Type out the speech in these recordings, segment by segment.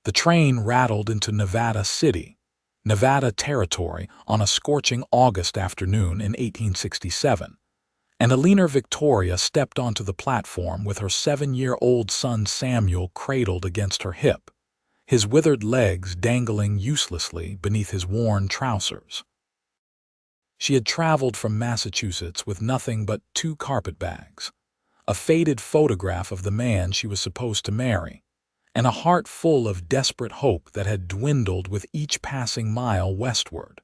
The train rattled into Nevada City, Nevada Territory, on a scorching August afternoon in 1867, and Eleanor Victoria stepped onto the platform with her 7-year-old son Samuel cradled against her hip, his withered legs dangling uselessly beneath his worn trousers. She had traveled from Massachusetts with nothing but 2 carpetbags, a faded photograph of the man she was supposed to marry, and a heart full of desperate hope that had dwindled with each passing mile westward.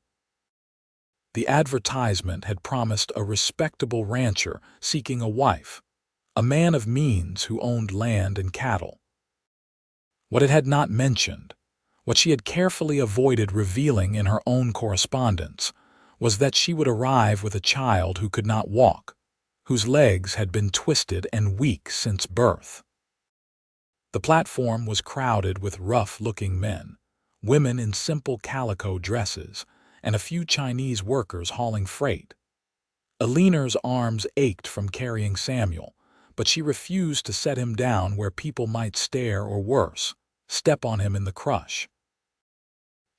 The advertisement had promised a respectable rancher seeking a wife, a man of means who owned land and cattle. What it had not mentioned, what she had carefully avoided revealing in her own correspondence, was that she would arrive with a child who could not walk, whose legs had been twisted and weak since birth. The platform was crowded with rough-looking men, women in simple calico dresses, and a few Chinese workers hauling freight. Eleanor's arms ached from carrying Samuel, but she refused to set him down where people might stare or worse, step on him in the crush.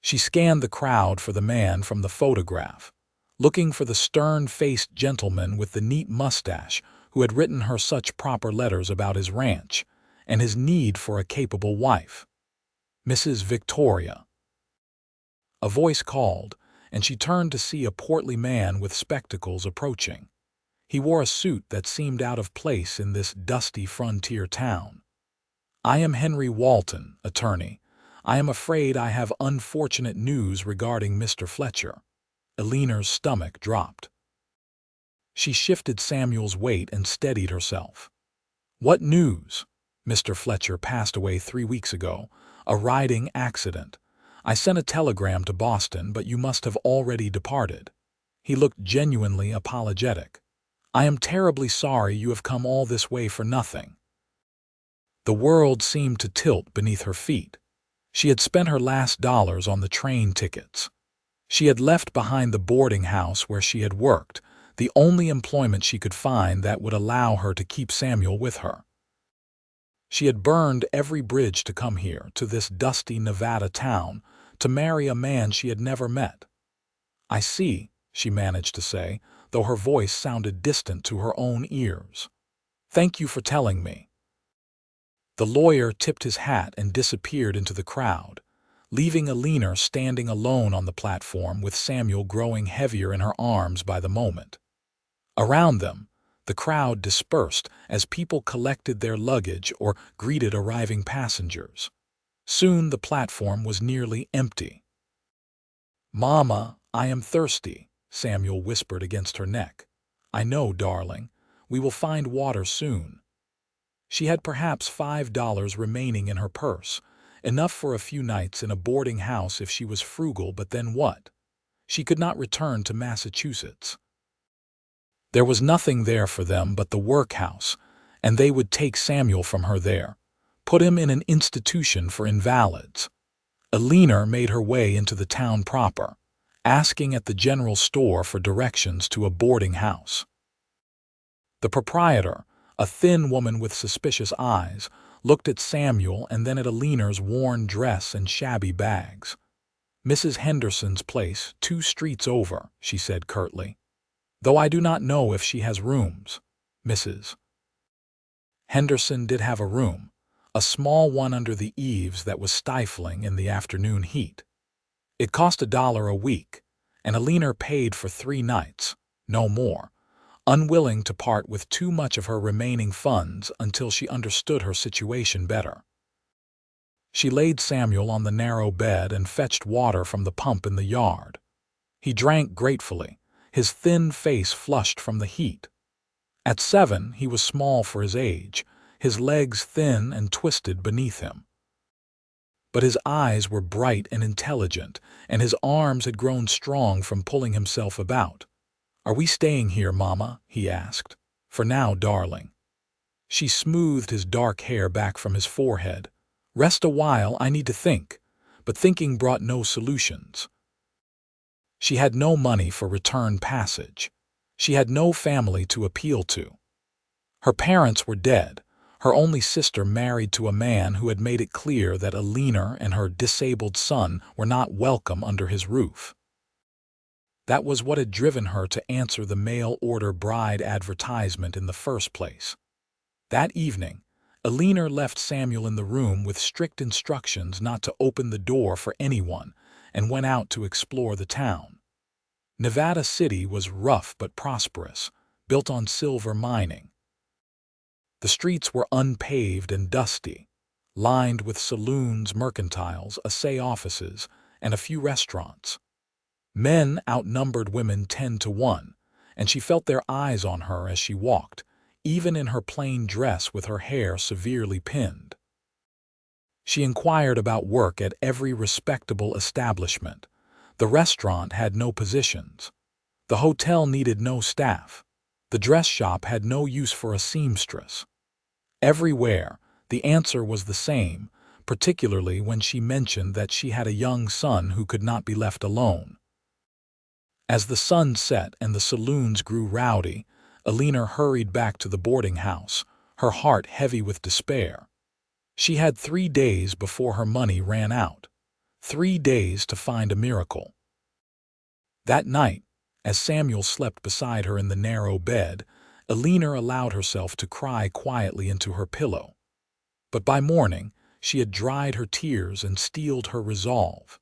She scanned the crowd for the man from the photograph, looking for the stern-faced gentleman with the neat mustache who had written her such proper letters about his ranch and his need for a capable wife. Mrs. Victoria. A voice called, and she turned to see a portly man with spectacles approaching. He wore a suit that seemed out of place in this dusty frontier town. "I am Henry Walton, attorney. I am afraid I have unfortunate news regarding Mr. Fletcher." Eleanor's stomach dropped. She shifted Samuel's weight and steadied herself. "What news?" "Mr. Fletcher passed away 3 weeks ago. A riding accident. I sent a telegram to Boston, but you must have already departed." He looked genuinely apologetic. "I am terribly sorry you have come all this way for nothing." The world seemed to tilt beneath her feet. She had spent her last dollars on the train tickets. She had left behind the boarding house where she had worked, the only employment she could find that would allow her to keep Samuel with her. She had burned every bridge to come here, to this dusty Nevada town, to marry a man she had never met. "I see," she managed to say, though her voice sounded distant to her own ears. "Thank you for telling me." The lawyer tipped his hat and disappeared into the crowd, leaving Eleanor standing alone on the platform with Samuel growing heavier in her arms by the moment. Around them, the crowd dispersed as people collected their luggage or greeted arriving passengers. Soon the platform was nearly empty. "Mama, I am thirsty," Samuel whispered against her neck. "I know, darling. We will find water soon." She had perhaps $5 remaining in her purse, enough for a few nights in a boarding house if she was frugal, but then what? She could not return to Massachusetts. There was nothing there for them but the workhouse, and they would take Samuel from her there, put him in an institution for invalids. Eleanor made her way into the town proper, asking at the general store for directions to a boarding house. The proprietor, a thin woman with suspicious eyes, looked at Samuel and then at Eleanor's worn dress and shabby bags. "Mrs. Henderson's place, 2 streets over," she said curtly. "Though I do not know if she has rooms." Mrs. Henderson did have a room, a small one under the eaves that was stifling in the afternoon heat. It cost $1 a week, and Eleanor paid for 3 nights, no more, unwilling to part with too much of her remaining funds until she understood her situation better. She laid Samuel on the narrow bed and fetched water from the pump in the yard. He drank gratefully, his thin face flushed from the heat. At 7, he was small for his age, his legs thin and twisted beneath him. But his eyes were bright and intelligent, and his arms had grown strong from pulling himself about. "Are we staying here, Mama?" he asked. "For now, darling." She smoothed his dark hair back from his forehead. "Rest a while, I need to think." But thinking brought no solutions. She had no money for return passage. She had no family to appeal to. Her parents were dead. Her only sister married to a man who had made it clear that Eleanor and her disabled son were not welcome under his roof. That was what had driven her to answer the mail-order bride advertisement in the first place. That evening, Eleanor left Samuel in the room with strict instructions not to open the door for anyone and went out to explore the town. Nevada City was rough but prosperous, built on silver mining. The streets were unpaved and dusty, lined with saloons, mercantiles, assay offices, and a few restaurants. Men outnumbered women 10-1, and she felt their eyes on her as she walked, even in her plain dress with her hair severely pinned. She inquired about work at every respectable establishment. The restaurant had no positions. The hotel needed no staff. The dress shop had no use for a seamstress. Everywhere, the answer was the same, particularly when she mentioned that she had a young son who could not be left alone. As the sun set and the saloons grew rowdy, Eleanor hurried back to the boarding house, her heart heavy with despair. She had 3 days before her money ran out. 3 days to find a miracle. That night, as Samuel slept beside her in the narrow bed, Eleanor allowed herself to cry quietly into her pillow. But by morning, she had dried her tears and steeled her resolve.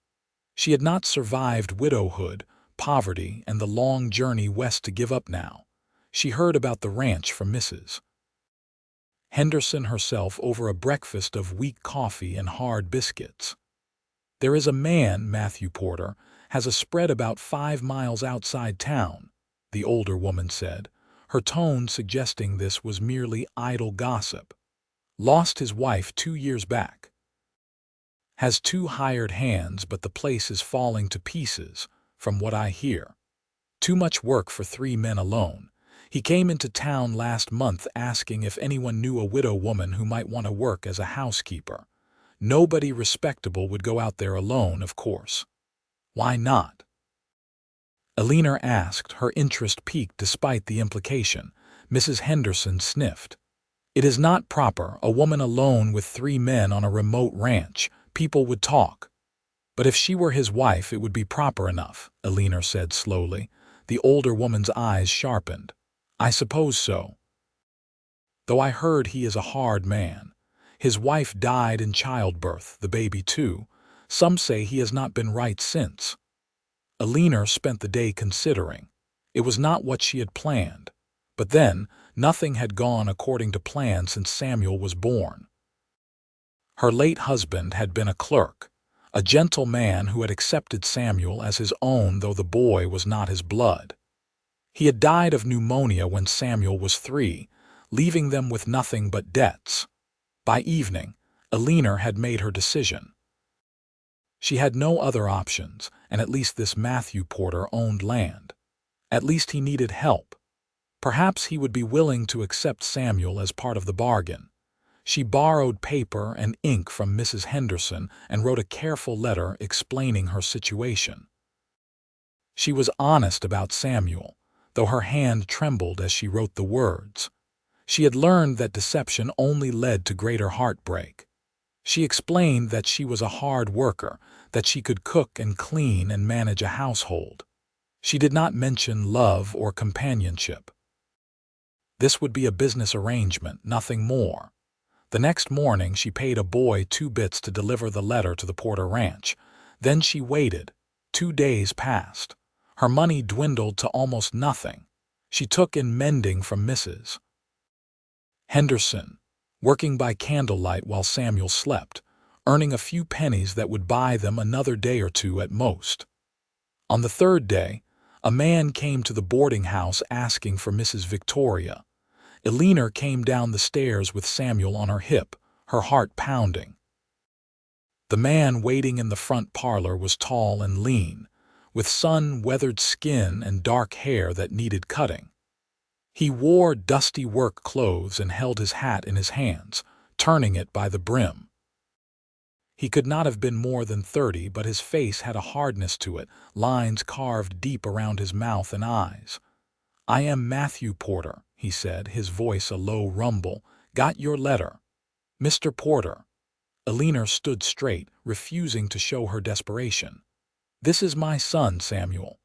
She had not survived widowhood, poverty, and the long journey west to give up now. She heard about the ranch from Mrs. Henderson herself over a breakfast of weak coffee and hard biscuits. "There is a man, Matthew Porter, has a spread about 5 miles outside town," the older woman said, her tone suggesting this was merely idle gossip. "Lost his wife 2 years back. Has 2 hired hands, but the place is falling to pieces, from what I hear. Too much work for 3 men alone. He came into town last month asking if anyone knew a widow woman who might want to work as a housekeeper. Nobody respectable would go out there alone, of course." "Why not?" Eleanor asked, her interest piqued despite the implication. Mrs. Henderson sniffed. "It is not proper, a woman alone with 3 men on a remote ranch. People would talk." "But if she were his wife, it would be proper enough," Eleanor said slowly. The older woman's eyes sharpened. "I suppose so. Though I heard he is a hard man. His wife died in childbirth, the baby too. Some say he has not been right since." Eleanor spent the day considering. It was not what she had planned. But then, nothing had gone according to plan since Samuel was born. Her late husband had been a clerk, a gentle man who had accepted Samuel as his own though the boy was not his blood. He had died of pneumonia when Samuel was 3, leaving them with nothing but debts. By evening, Eleanor had made her decision. She had no other options, and at least this Matthew Porter owned land. At least he needed help. Perhaps he would be willing to accept Samuel as part of the bargain. She borrowed paper and ink from Mrs. Henderson and wrote a careful letter explaining her situation. She was honest about Samuel, though her hand trembled as she wrote the words. She had learned that deception only led to greater heartbreak. She explained that she was a hard worker, that she could cook and clean and manage a household. She did not mention love or companionship. This would be a business arrangement, nothing more. The next morning she paid a boy 2 bits to deliver the letter to the Porter Ranch. Then she waited. 2 days passed. Her money dwindled to almost nothing. She took in mending from Mrs. Henderson, working by candlelight while Samuel slept, earning a few pennies that would buy them another day or 2 at most. On the 3rd day, a man came to the boarding house asking for Mrs. Victoria. Eleanor came down the stairs with Samuel on her hip, her heart pounding. The man waiting in the front parlor was tall and lean, with sun-weathered skin and dark hair that needed cutting. He wore dusty work clothes and held his hat in his hands, turning it by the brim. He could not have been more than 30, but his face had a hardness to it, lines carved deep around his mouth and eyes. "I am Matthew Porter," he said, his voice a low rumble. Got your letter. Mr. Porter. Eleanor stood straight, refusing to show her desperation. This is my son, Samuel.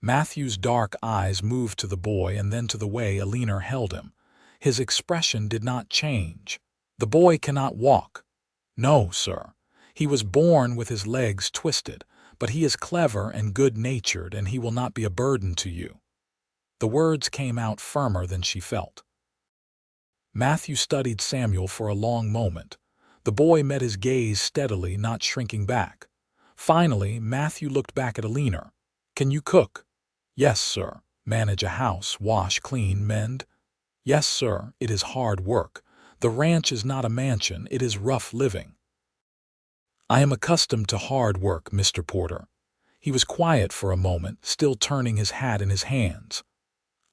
Matthew's dark eyes moved to the boy and then to the way Eleanor held him. His expression did not change. The boy cannot walk. No, sir. He was born with his legs twisted, but he is clever and good-natured, and he will not be a burden to you. The words came out firmer than she felt. Matthew studied Samuel for a long moment. The boy met his gaze steadily, not shrinking back. Finally, Matthew looked back at Eleanor. Can you cook? Yes, sir. Manage a house, wash, clean, mend? Yes, sir. It is hard work. The ranch is not a mansion, it is rough living. I am accustomed to hard work, Mr. Porter. He was quiet for a moment, still turning his hat in his hands.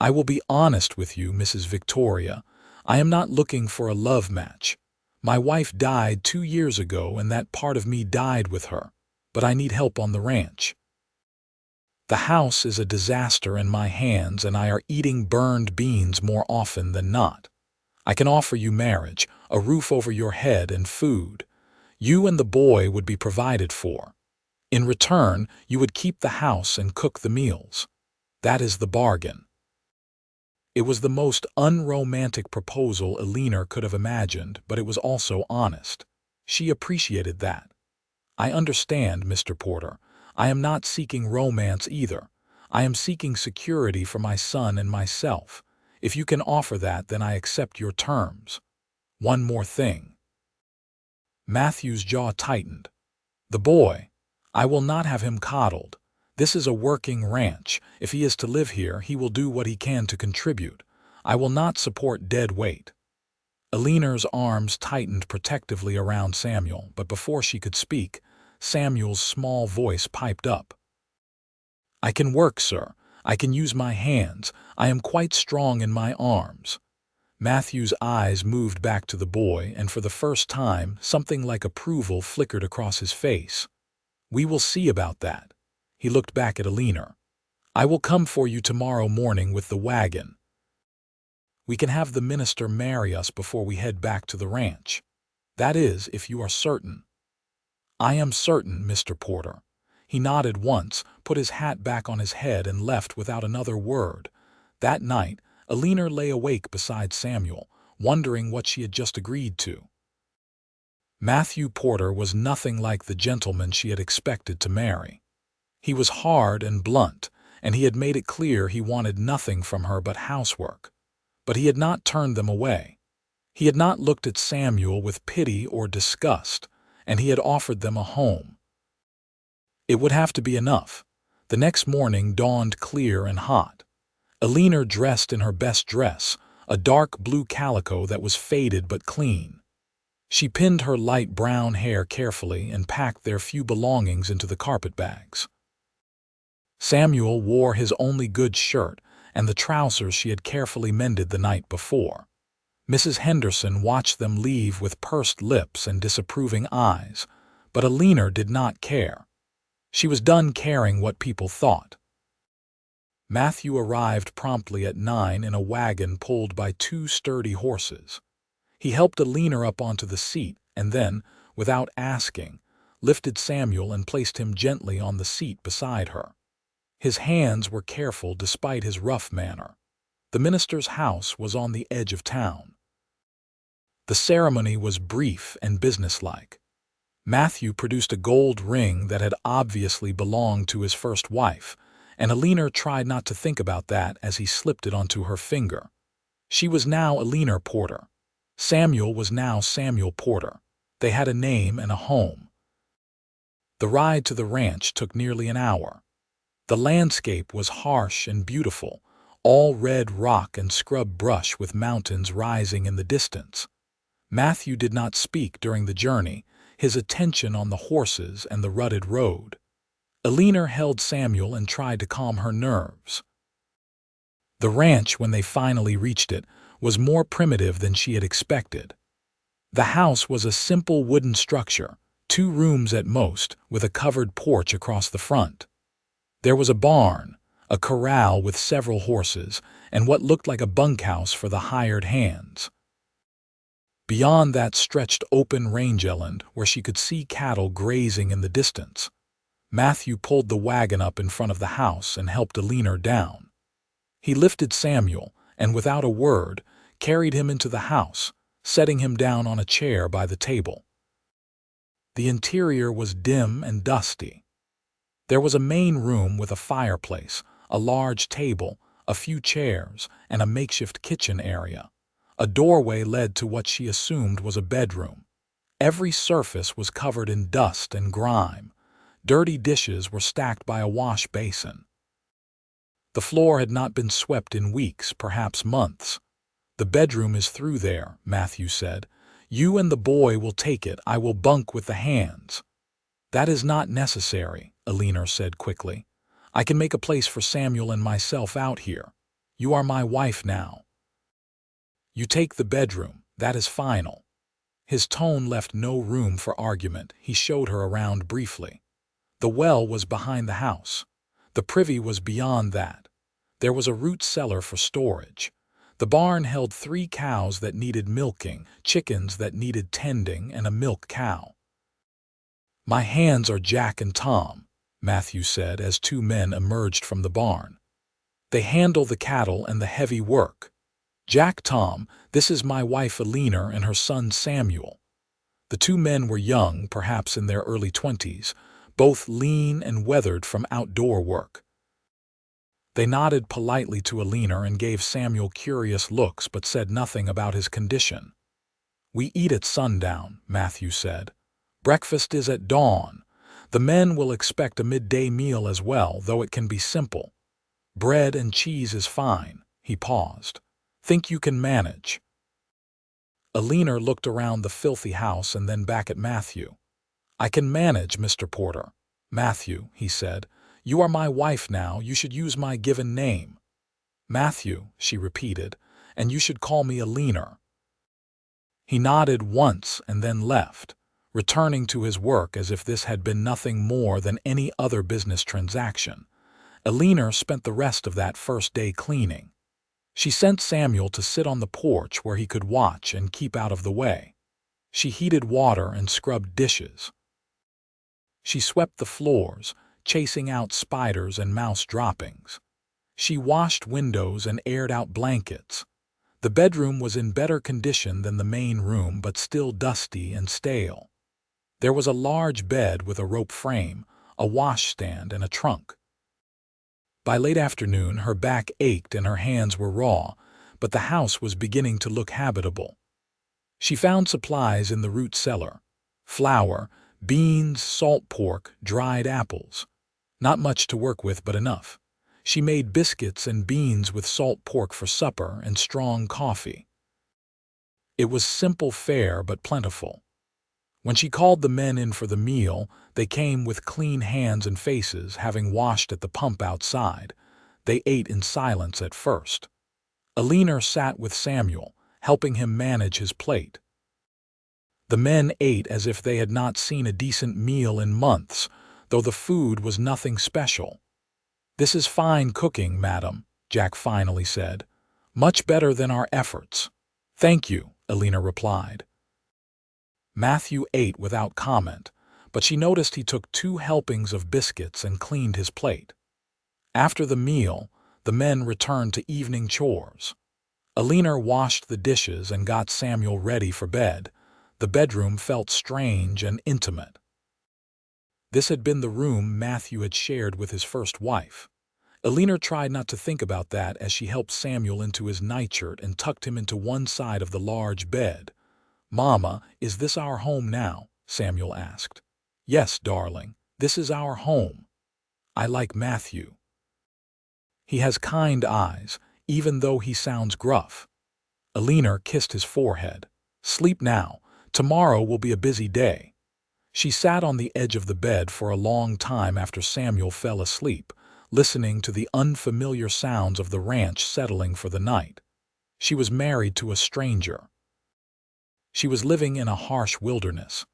I will be honest with you, Mrs. Victoria. I am not looking for a love match. My wife died 2 years ago, and that part of me died with her. But I need help on the ranch. The house is a disaster in my hands, and I are eating burned beans more often than not. I can offer you marriage, a roof over your head, and food. You and the boy would be provided for. In return, you would keep the house and cook the meals. That is the bargain. It was the most unromantic proposal Eleanor could have imagined, but it was also honest. She appreciated that. I understand, Mr. Porter. I am not seeking romance either. I am seeking security for my son and myself. If you can offer that, then I accept your terms. One more thing. Matthew's jaw tightened. The boy. I will not have him coddled. This is a working ranch. If he is to live here, he will do what he can to contribute. I will not support dead weight. Eleanor's arms tightened protectively around Samuel, but before she could speak, Samuel's small voice piped up. I can work, sir. I can use my hands. I am quite strong in my arms. Matthew's eyes moved back to the boy, and for the first time, something like approval flickered across his face. We will see about that. He looked back at Eleanor. I will come for you tomorrow morning with the wagon. We can have the minister marry us before we head back to the ranch. That is, if you are certain. I am certain, Mr. Porter. He nodded once, put his hat back on his head, and left without another word. That night, Eleanor lay awake beside Samuel, wondering what she had just agreed to. Matthew Porter was nothing like the gentleman she had expected to marry. He was hard and blunt, and he had made it clear he wanted nothing from her but housework. But he had not turned them away. He had not looked at Samuel with pity or disgust, and he had offered them a home. It would have to be enough. The next morning dawned clear and hot. Eleanor dressed in her best dress, a dark blue calico that was faded but clean. She pinned her light brown hair carefully and packed their few belongings into the carpet bags. Samuel wore his only good shirt and the trousers she had carefully mended the night before. Mrs. Henderson watched them leave with pursed lips and disapproving eyes, but Eleanor did not care. She was done caring what people thought. Matthew arrived promptly at 9 in a wagon pulled by 2 sturdy horses. He helped Eleanor up onto the seat and then, without asking, lifted Samuel and placed him gently on the seat beside her. His hands were careful despite his rough manner. The minister's house was on the edge of town. The ceremony was brief and businesslike. Matthew produced a gold ring that had obviously belonged to his first wife, and Eleanor tried not to think about that as he slipped it onto her finger. She was now Eleanor Porter. Samuel was now Samuel Porter. They had a name and a home. The ride to the ranch took nearly an hour. The landscape was harsh and beautiful, all red rock and scrub brush with mountains rising in the distance. Matthew did not speak during the journey, his attention on the horses and the rutted road. Eleanor held Samuel and tried to calm her nerves. The ranch, when they finally reached it, was more primitive than she had expected. The house was a simple wooden structure, 2 rooms at most, with a covered porch across the front. There was a barn, a corral with several horses, and what looked like a bunkhouse for the hired hands. Beyond that stretched open rangeland where she could see cattle grazing in the distance. Matthew pulled the wagon up in front of the house and helped Eleanor down. He lifted Samuel and, without a word, carried him into the house, setting him down on a chair by the table. The interior was dim and dusty. There was a main room with a fireplace, a large table, a few chairs, and a makeshift kitchen area. A doorway led to what she assumed was a bedroom. Every surface was covered in dust and grime. Dirty dishes were stacked by a wash basin. The floor had not been swept in weeks, perhaps months. "The bedroom is through there," Matthew said. "You and the boy will take it. I will bunk with the hands." "That is not necessary," Eleanor said quickly. "I can make a place for Samuel and myself out here. You are my wife now. You take the bedroom. That is final." His tone left no room for argument. He showed her around briefly. The well was behind the house. The privy was beyond that. There was a root cellar for storage. The barn held 3 cows that needed milking, chickens that needed tending, and a milk cow. "My hands are Jack and Tom," Matthew said as 2 men emerged from the barn. "They handle the cattle and the heavy work. Jack, Tom, this is my wife Eleanor and her son Samuel." The 2 men were young, perhaps in their early 20s, both lean and weathered from outdoor work. They nodded politely to Eleanor and gave Samuel curious looks but said nothing about his condition. "We eat at sundown," Matthew said. "Breakfast is at dawn. The men will expect a midday meal as well, though it can be simple. Bread and cheese is fine." He paused. "Think you can manage?" Eleanor looked around the filthy house and then back at Matthew. "I can manage, Mr. Porter." "Matthew," he said, "you are my wife now. You should use my given name." "Matthew," she repeated, "and you should call me Eleanor." He nodded once and then left, returning to his work as if this had been nothing more than any other business transaction. Eleanor spent the rest of that first day cleaning. She sent Samuel to sit on the porch where he could watch and keep out of the way. She heated water and scrubbed dishes. She swept the floors, chasing out spiders and mouse droppings. She washed windows and aired out blankets. The bedroom was in better condition than the main room, but still dusty and stale. There was a large bed with a rope frame, a washstand, and a trunk. By late afternoon, her back ached and her hands were raw, but the house was beginning to look habitable. She found supplies in the root cellar: flour, beans, salt pork, dried apples. Not much to work with, but enough. She made biscuits and beans with salt pork for supper and strong coffee. It was simple fare but plentiful. When she called the men in for the meal, they came with clean hands and faces, having washed at the pump outside. They ate in silence at first. Eleanor sat with Samuel, helping him manage his plate. The men ate as if they had not seen a decent meal in months, though the food was nothing special. "This is fine cooking, madam," Jack finally said. "Much better than our efforts." "Thank you," Eleanor replied. Matthew ate without comment, but she noticed he took 2 helpings of biscuits and cleaned his plate. After the meal, the men returned to evening chores. Eleanor washed the dishes and got Samuel ready for bed. The bedroom felt strange and intimate. This had been the room Matthew had shared with his first wife. Eleanor tried not to think about that as she helped Samuel into his nightshirt and tucked him into one side of the large bed. "Mama, is this our home now?" Samuel asked. "Yes, darling, this is our home. I like Matthew. He has kind eyes, even though he sounds gruff." Eleanor kissed his forehead. "Sleep now. Tomorrow will be a busy day." She sat on the edge of the bed for a long time after Samuel fell asleep, listening to the unfamiliar sounds of the ranch settling for the night. She was married to a stranger. She was living in a harsh wilderness.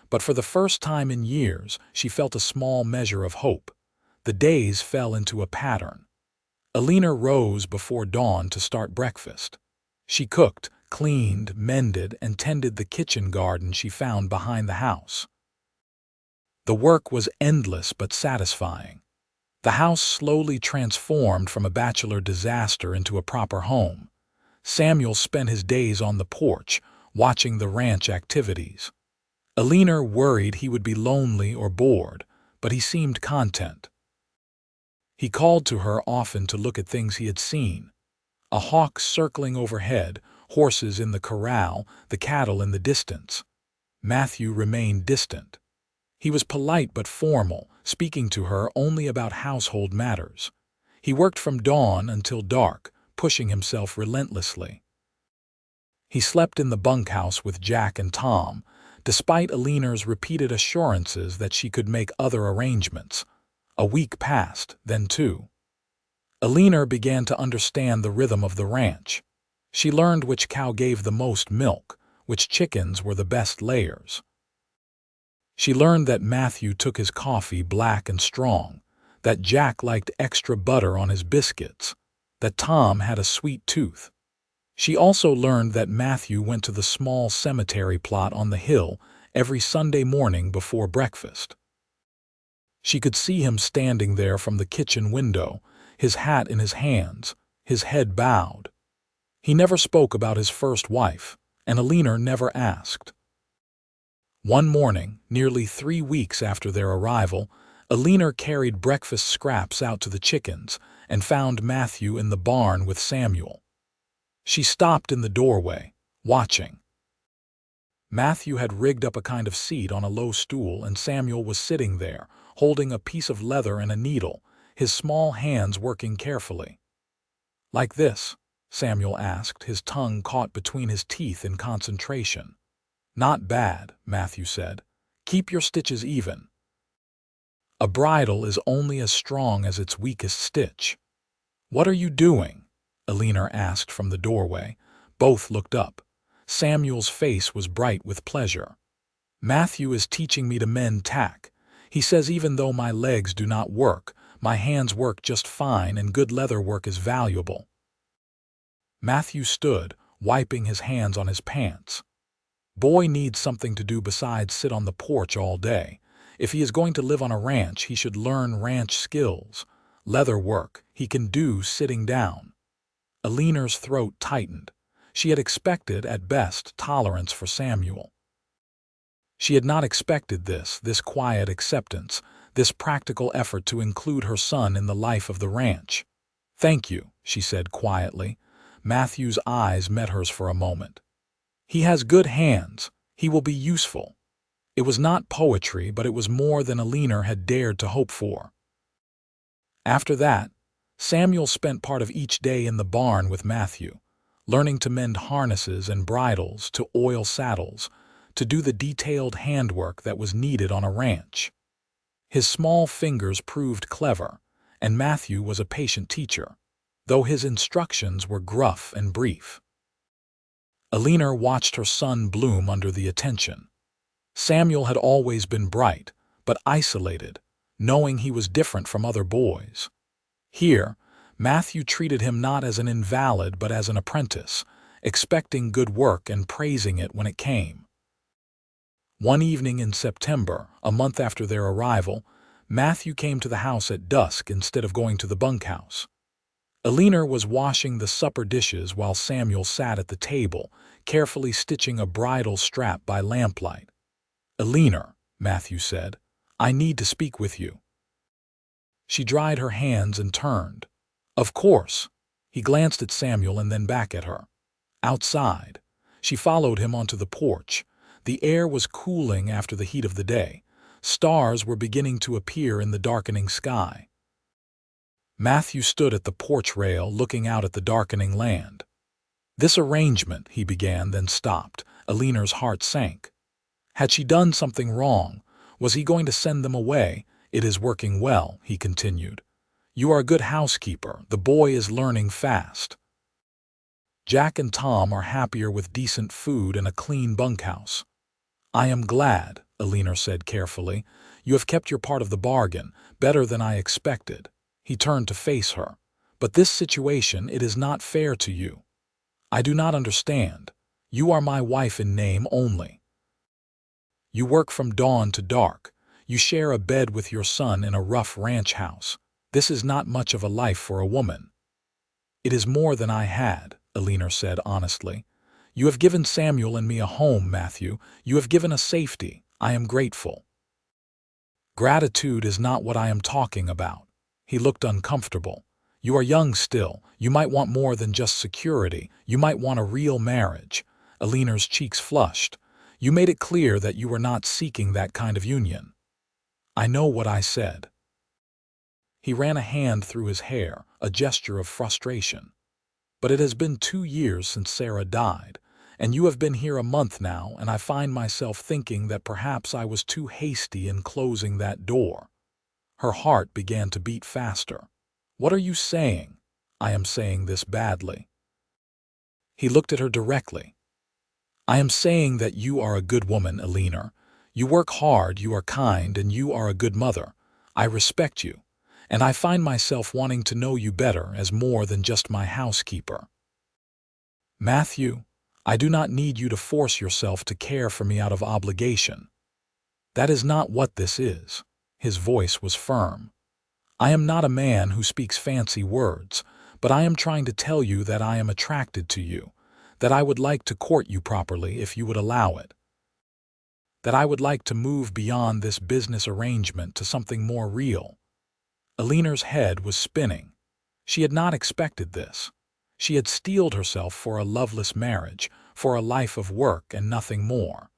But for the first time in years, she felt a small measure of hope. The days fell into a pattern. Eleanor rose before dawn to start breakfast. She cooked, cleaned, mended, and tended the kitchen garden she found behind the house. The work was endless but satisfying. The house slowly transformed from a bachelor disaster into a proper home. Samuel spent his days on the porch, watching the ranch activities. Eleanor worried he would be lonely or bored, but he seemed content. He called to her often to look at things he had seen. A hawk circling overhead, horses in the corral, the cattle in the distance. Matthew remained distant. He was polite but formal, speaking to her only about household matters. He worked from dawn until dark, pushing himself relentlessly. He slept in the bunkhouse with Jack and Tom, despite Eleanor's repeated assurances that she could make other arrangements. A week passed, then two. Eleanor began to understand the rhythm of the ranch. She learned which cow gave the most milk, which chickens were the best layers. She learned that Matthew took his coffee black and strong, that Jack liked extra butter on his biscuits, that Tom had a sweet tooth. She also learned that Matthew went to the small cemetery plot on the hill every Sunday morning before breakfast. She could see him standing there from the kitchen window, his hat in his hands, his head bowed. He never spoke about his first wife, and Eleanor never asked. One morning, nearly 3 weeks after their arrival, Eleanor carried breakfast scraps out to the chickens and found Matthew in the barn with Samuel. She stopped in the doorway, watching. Matthew had rigged up a kind of seat on a low stool, and Samuel was sitting there, holding a piece of leather and a needle, his small hands working carefully. "Like this?" Samuel asked, his tongue caught between his teeth in concentration. "Not bad," Matthew said. "Keep your stitches even." A bridle is only as strong as its weakest stitch. "What are you doing?" Eleanor asked from the doorway. Both looked up. Samuel's face was bright with pleasure. "Matthew is teaching me to mend tack. He says even though my legs do not work, my hands work just fine and good leather work is valuable." Matthew stood, wiping his hands on his pants. Boy needs something to do besides sit on the porch all day. If he is going to live on a ranch, he should learn ranch skills. Leather work he can do sitting down. Eleanor's throat tightened. She had expected, at best, tolerance for Samuel. She had not expected this quiet acceptance, this practical effort to include her son in the life of the ranch. "Thank you," she said quietly. Matthew's eyes met hers for a moment. "He has good hands. He will be useful." It was not poetry, but it was more than Eleanor had dared to hope for. After that, Samuel spent part of each day in the barn with Matthew, learning to mend harnesses and bridles, to oil saddles, to do the detailed handwork that was needed on a ranch. His small fingers proved clever, and Matthew was a patient teacher, though his instructions were gruff and brief. Eleanor watched her son bloom under the attention. Samuel had always been bright, but isolated, knowing he was different from other boys. Here, Matthew treated him not as an invalid but as an apprentice, expecting good work and praising it when it came. One evening in September, a month after their arrival, Matthew came to the house at dusk instead of going to the bunkhouse. Eleanor was washing the supper dishes while Samuel sat at the table, carefully stitching a bridle strap by lamplight. "Eleanor," Matthew said, "I need to speak with you." She dried her hands and turned. "Of course." He glanced at Samuel and then back at her. Outside. She followed him onto the porch. The air was cooling after the heat of the day. Stars were beginning to appear in the darkening sky. Matthew stood at the porch rail looking out at the darkening land. "This arrangement," he began, then stopped. Eleanor's heart sank. Had she done something wrong? Was he going to send them away? "It is working well," he continued. "You are a good housekeeper. The boy is learning fast. Jack and Tom are happier with decent food and a clean bunkhouse." "I am glad," Eleanor said carefully. "You have kept your part of the bargain, better than I expected." He turned to face her. "But this situation, it is not fair to you." "I do not understand." You are my wife in name only. You work from dawn to dark. You share a bed with your son in a rough ranch house. This is not much of a life for a woman." "It is more than I had," Eleanor said honestly. "You have given Samuel and me a home, Matthew. You have given us safety. I am grateful." "Gratitude is not what I am talking about." He looked uncomfortable. "You are young still. You might want more than just security. You might want a real marriage." Eleanor's cheeks flushed. "You made it clear that you were not seeking that kind of union." "I know what I said." He ran a hand through his hair, a gesture of frustration. "But it has been 2 years since Sarah died, and you have been here a month now, and I find myself thinking that perhaps I was too hasty in closing that door." Her heart began to beat faster. "What are you saying?" "I am saying this badly." He looked at her directly. "I am saying that you are a good woman, Eleanor. You work hard, you are kind, and you are a good mother. I respect you, and I find myself wanting to know you better as more than just my housekeeper." "Matthew, I do not need you to force yourself to care for me out of obligation. That is not what this is." His voice was firm. "I am not a man who speaks fancy words, but I am trying to tell you that I am attracted to you, that I would like to court you properly if you would allow it, that I would like to move beyond this business arrangement to something more real." Eleanor's head was spinning. She had not expected this. She had steeled herself for a loveless marriage, for a life of work and nothing more.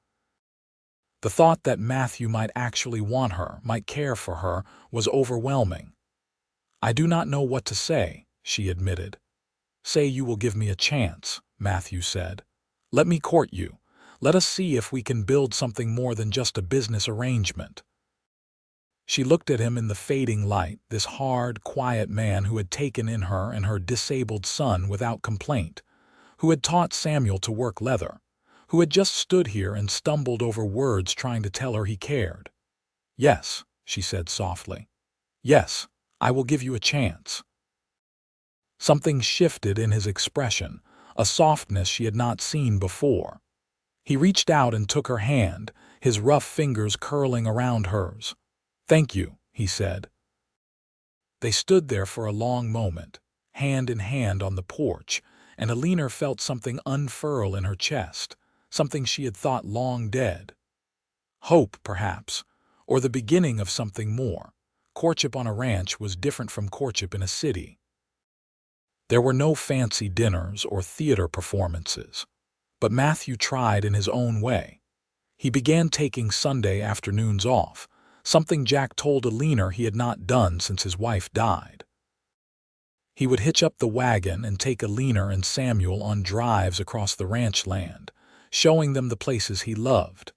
The thought that Matthew might actually want her, might care for her, was overwhelming. "I do not know what to say," she admitted. "Say you will give me a chance," Matthew said. "Let me court you. Let us see if we can build something more than just a business arrangement." She looked at him in the fading light, this hard, quiet man who had taken in her and her disabled son without complaint, who had taught Samuel to work leather, who had just stood here and stumbled over words trying to tell her he cared. "Yes," she said softly. "Yes, I will give you a chance." Something shifted in his expression, a softness she had not seen before. He reached out and took her hand, his rough fingers curling around hers. "Thank you," he said. They stood there for a long moment, hand in hand on the porch, and Eleanor felt something unfurl in her chest, something she had thought long dead. Hope, perhaps, or the beginning of something more. Courtship on a ranch was different from courtship in a city. There were no fancy dinners or theater performances, but Matthew tried in his own way. He began taking Sunday afternoons off, something Jack told Eleanor he had not done since his wife died. He would hitch up the wagon and take Eleanor and Samuel on drives across the ranch land, showing them the places he loved.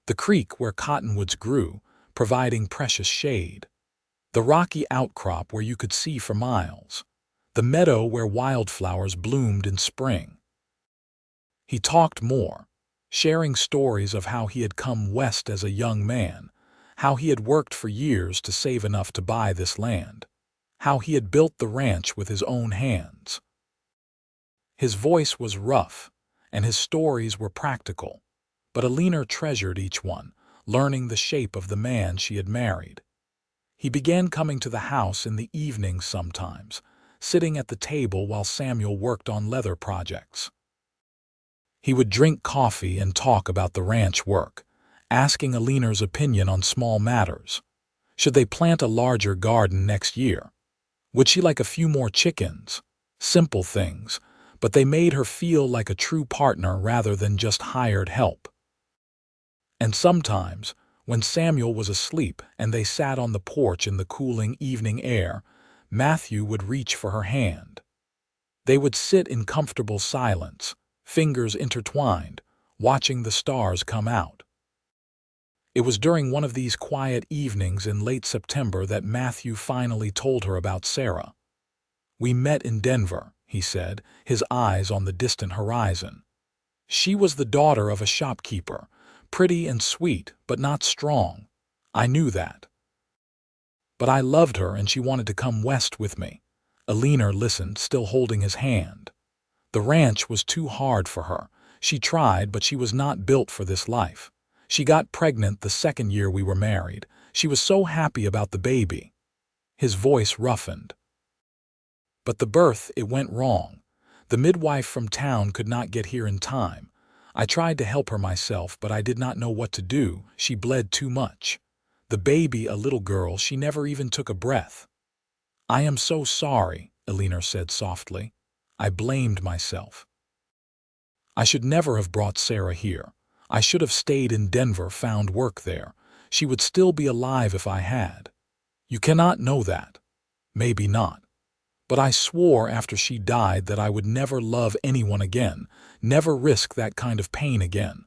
The creek where cottonwoods grew, providing precious shade. The rocky outcrop where you could see for miles. The meadow where wildflowers bloomed in spring. He talked more, sharing stories of how he had come west as a young man, how he had worked for years to save enough to buy this land, how he had built the ranch with his own hands. His voice was rough, and his stories were practical, but Eleanor treasured each one, learning the shape of the man she had married. He began coming to the house in the evenings sometimes, sitting at the table while Samuel worked on leather projects. He would drink coffee and talk about the ranch work, asking Eleanor's opinion on small matters. Should they plant a larger garden next year? Would she like a few more chickens? Simple things, but they made her feel like a true partner rather than just hired help. And sometimes, when Samuel was asleep and they sat on the porch in the cooling evening air, Matthew would reach for her hand. They would sit in comfortable silence, fingers intertwined, watching the stars come out. It was during one of these quiet evenings in late September that Matthew finally told her about Sarah. "We met in Denver," he said, his eyes on the distant horizon. "She was the daughter of a shopkeeper, pretty and sweet, but not strong. I knew that. But I loved her and she wanted to come west with me." Eleanor listened, still holding his hand. The ranch was too hard for her. She tried, but she was not built for this life. She got pregnant the second year we were married. She was so happy about the baby." His voice roughened. "But the birth, it went wrong. The midwife from town could not get here in time. I tried to help her myself, but I did not know what to do. She bled too much. The baby, a little girl, she never even took a breath." "I am so sorry," Eleanor said softly. "I blamed myself. I should never have brought Sarah here. I should have stayed in Denver, found work there. She would still be alive if I had. You cannot know that. Maybe not. But I swore after she died that I would never love anyone again, never risk that kind of pain again.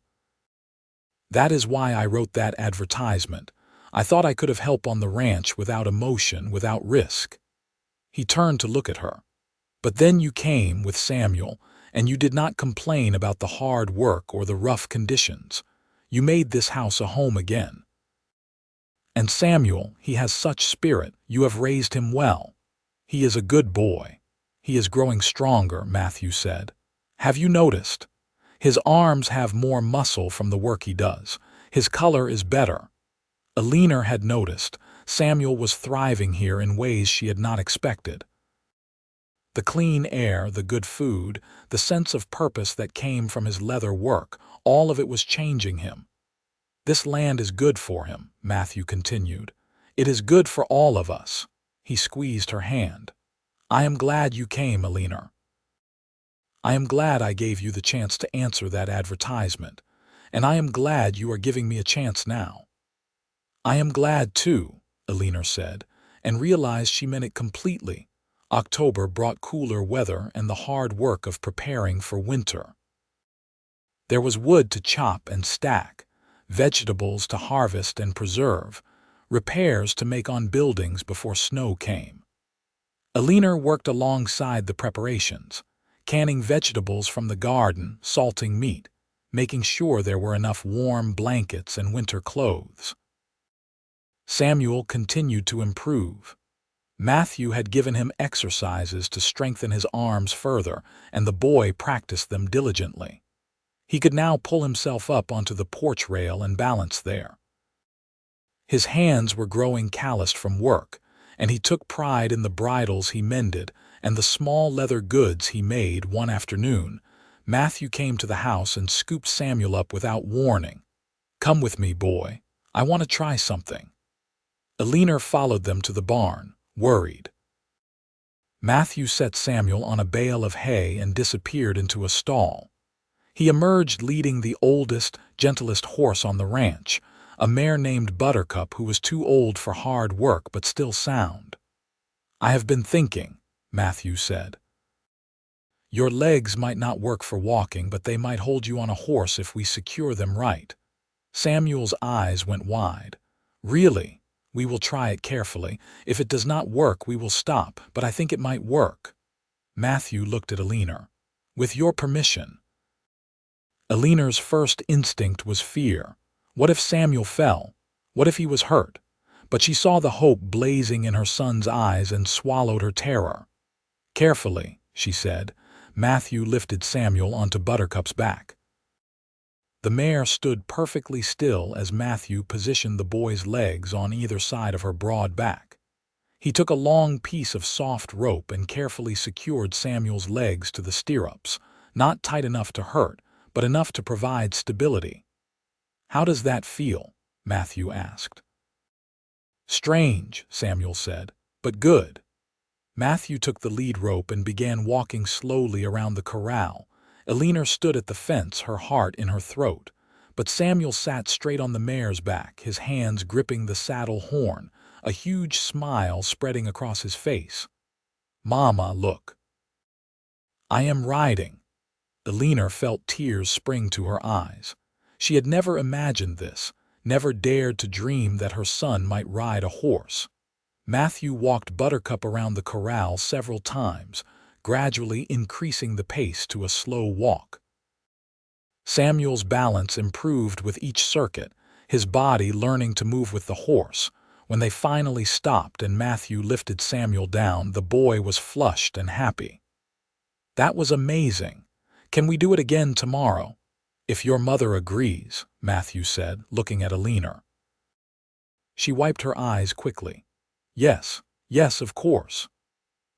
That is why I wrote that advertisement. I thought I could have help on the ranch without emotion, without risk." He turned to look at her. "But then you came with Samuel, and you did not complain about the hard work or the rough conditions. You made this house a home again. And Samuel, he has such spirit. You have raised him well. He is a good boy. He is growing stronger," Matthew said. "Have you noticed? His arms have more muscle from the work he does. His color is better." Eleanor had noticed. Samuel was thriving here in ways she had not expected. The clean air, the good food, the sense of purpose that came from his leather work, all of it was changing him. "This land is good for him," Matthew continued. "It is good for all of us." He squeezed her hand. "I am glad you came, Eleanor. I am glad I gave you the chance to answer that advertisement, and I am glad you are giving me a chance now." "I am glad too," Eleanor said, and realized she meant it completely. October brought cooler weather and the hard work of preparing for winter. There was wood to chop and stack, vegetables to harvest and preserve, repairs to make on buildings before snow came. Eleanor worked alongside the preparations, canning vegetables from the garden, salting meat, making sure there were enough warm blankets and winter clothes. Samuel continued to improve. Matthew had given him exercises to strengthen his arms further, and the boy practiced them diligently. He could now pull himself up onto the porch rail and balance there. His hands were growing calloused from work, and he took pride in the bridles he mended and the small leather goods he made. One afternoon, Matthew came to the house and scooped Samuel up without warning. "Come with me, boy. I want to try something." Eleanor followed them to the barn, worried. Matthew set Samuel on a bale of hay and disappeared into a stall. He emerged leading the oldest, gentlest horse on the ranch, a mare named Buttercup who was too old for hard work but still sound. "I have been thinking," Matthew said. "Your legs might not work for walking, but they might hold you on a horse if we secure them right." Samuel's eyes went wide. "Really? We will try it carefully. If it does not work, we will stop, but I think it might work." Matthew looked at Eleanor. "With your permission." Eleanor's first instinct was fear. What if Samuel fell? What if he was hurt? But she saw the hope blazing in her son's eyes and swallowed her terror. "Carefully," she said. Matthew lifted Samuel onto Buttercup's back. The mare stood perfectly still as Matthew positioned the boy's legs on either side of her broad back. He took a long piece of soft rope and carefully secured Samuel's legs to the stirrups, not tight enough to hurt, but enough to provide stability. "How does that feel?" Matthew asked. "Strange," Samuel said, "but good." Matthew took the lead rope and began walking slowly around the corral. Eleanor stood at the fence, her heart in her throat. But Samuel sat straight on the mare's back, his hands gripping the saddle horn, a huge smile spreading across his face. "Mama, look. I am riding." Eleanor felt tears spring to her eyes. She had never imagined this, never dared to dream that her son might ride a horse. Matthew walked Buttercup around the corral several times, gradually increasing the pace to a slow walk. Samuel's balance improved with each circuit, his body learning to move with the horse. When they finally stopped and Matthew lifted Samuel down, the boy was flushed and happy. "That was amazing. Can we do it again tomorrow?" If your mother agrees, Matthew said, looking at Eleanor. She wiped her eyes quickly. Yes, yes, of course.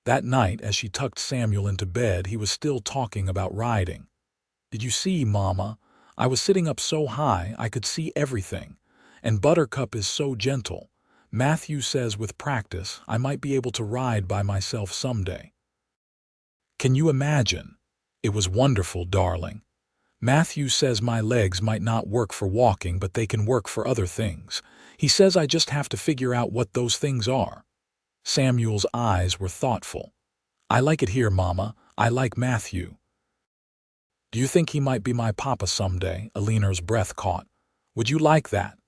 That night, as she tucked Samuel into bed, he was still talking about riding. Did you see, Mama? I was sitting up so high I could see everything. And Buttercup is so gentle. Matthew says with practice I might be able to ride by myself someday. Can you imagine? It was wonderful, darling. Matthew says my legs might not work for walking, but they can work for other things. He says I just have to figure out what those things are. Samuel's eyes were thoughtful. I like it here, Mama. I like Matthew. Do you think he might be my papa someday? Eleanor's breath caught. Would you like that?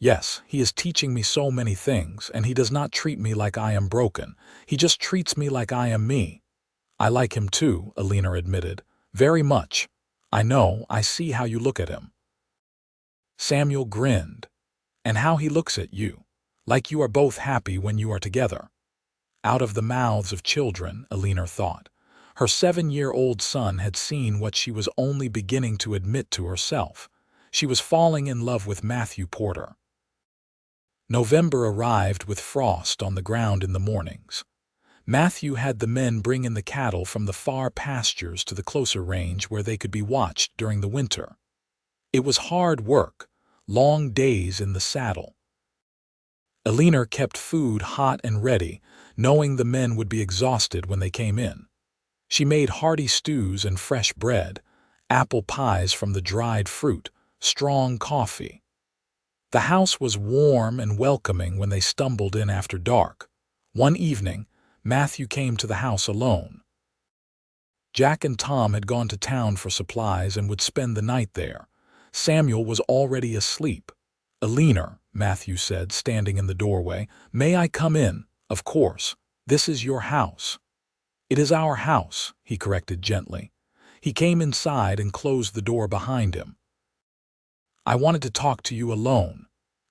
Yes, he is teaching me so many things, and he does not treat me like I am broken. He just treats me like I am me. I like him too, Eleanor admitted. Very much. I know, I see how you look at him. Samuel grinned. And how he looks at you. Like you are both happy when you are together. Out of the mouths of children, Eleanor thought. Her 7-year-old son had seen what she was only beginning to admit to herself. She was falling in love with Matthew Porter. November arrived with frost on the ground in the mornings. Matthew had the men bring in the cattle from the far pastures to the closer range where they could be watched during the winter. It was hard work, long days in the saddle. Eleanor kept food hot and ready, knowing the men would be exhausted when they came in. She made hearty stews and fresh bread, apple pies from the dried fruit, strong coffee. The house was warm and welcoming when they stumbled in after dark. One evening, Matthew came to the house alone. Jack and Tom had gone to town for supplies and would spend the night there. Samuel was already asleep. Eleanor, Matthew said, standing in the doorway, may I come in? Of course. This is your house. It is our house, he corrected gently. He came inside and closed the door behind him. I wanted to talk to you alone.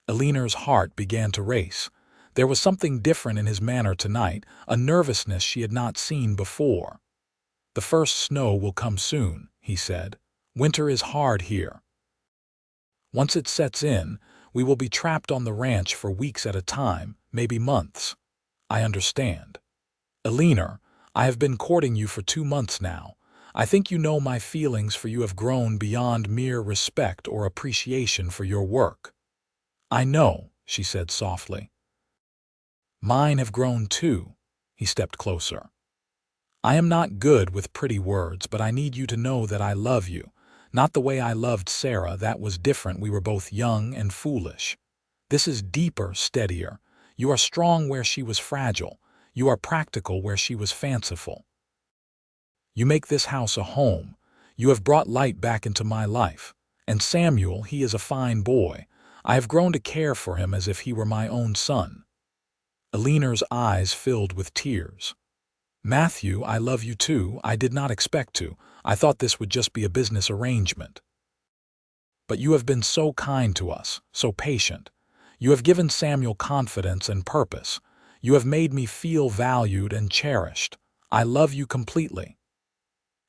Eleanor's heart began to race. There was something different in his manner tonight, a nervousness she had not seen before. The first snow will come soon, he said. Winter is hard here. Once it sets in, we will be trapped on the ranch for weeks at a time, maybe months. I understand. Eleanor, I have been courting you for 2 months now. I think you know my feelings for you have grown beyond mere respect or appreciation for your work. I know, she said softly. Mine have grown too. He stepped closer. I am not good with pretty words, but I need you to know that I love you. Not the way I loved Sarah, that was different. We were both young and foolish. This is deeper, steadier. You are strong where she was fragile. You are practical where she was fanciful. You make this house a home. You have brought light back into my life. And Samuel, he is a fine boy. I have grown to care for him as if he were my own son. Eleanor's eyes filled with tears. Matthew, I love you too. I did not expect to. I thought this would just be a business arrangement. But you have been so kind to us, so patient. You have given Samuel confidence and purpose. You have made me feel valued and cherished. I love you completely.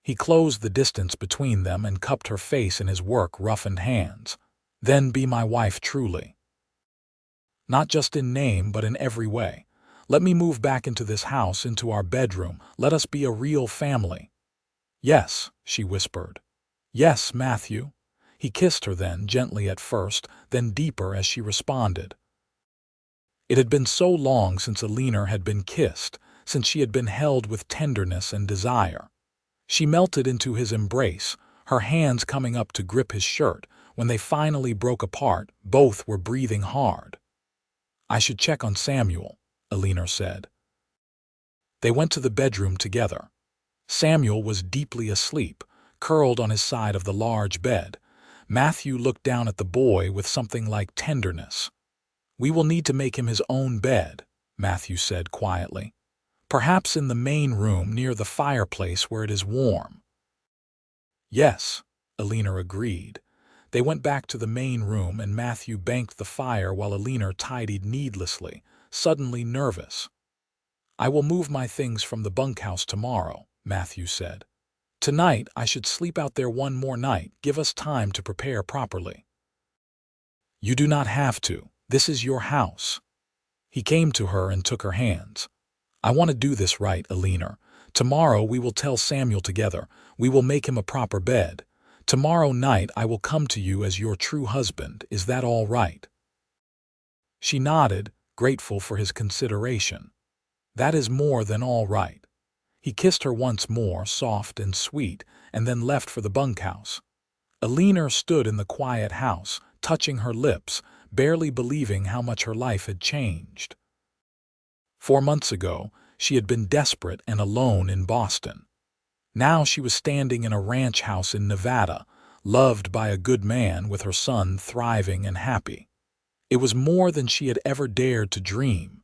He closed the distance between them and cupped her face in his work-roughened hands. Then be my wife truly. Not just in name, but in every way. Let me move back into this house, into our bedroom. Let us be a real family. Yes, she whispered. Yes, Matthew. He kissed her then, gently at first, then deeper as she responded. It had been so long since Eleanor had been kissed, since she had been held with tenderness and desire. She melted into his embrace, her hands coming up to grip his shirt. When they finally broke apart, both were breathing hard. I should check on Samuel, Eleanor said. They went to the bedroom together. Samuel was deeply asleep, curled on his side of the large bed. Matthew looked down at the boy with something like tenderness. We will need to make him his own bed, Matthew said quietly. Perhaps in the main room near the fireplace where it is warm. Yes, Eleanor agreed. They went back to the main room and Matthew banked the fire while Eleanor tidied needlessly, suddenly nervous. I will move my things from the bunkhouse tomorrow, Matthew said. Tonight I should sleep out there one more night. Give us time to prepare properly. You do not have to. This is your house. He came to her and took her hands. I want to do this right, Eleanor. Tomorrow we will tell Samuel together. We will make him a proper bed. Tomorrow night I will come to you as your true husband. Is that all right? She nodded, grateful for his consideration. That is more than all right. He kissed her once more, soft and sweet, and then left for the bunkhouse. Eleanor stood in the quiet house, touching her lips, barely believing how much her life had changed. 4 months ago, she had been desperate and alone in Boston. Now she was standing in a ranch house in Nevada, loved by a good man with her son thriving and happy. It was more than she had ever dared to dream.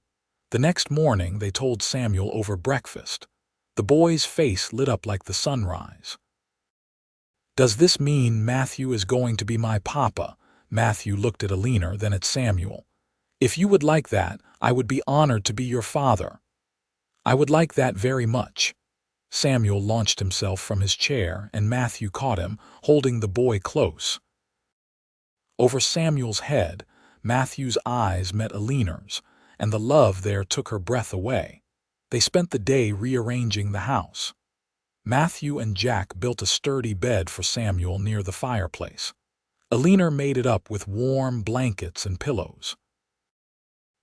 The next morning they told Samuel over breakfast. The boy's face lit up like the sunrise. Does this mean Matthew is going to be my papa? Matthew looked at Eleanor, then at Samuel. If you would like that, I would be honored to be your father. I would like that very much. Samuel launched himself from his chair, and Matthew caught him, holding the boy close. Over Samuel's head, Matthew's eyes met Eleanor's, and the love there took her breath away. They spent the day rearranging the house. Matthew and Jack built a sturdy bed for Samuel near the fireplace. Eleanor made it up with warm blankets and pillows.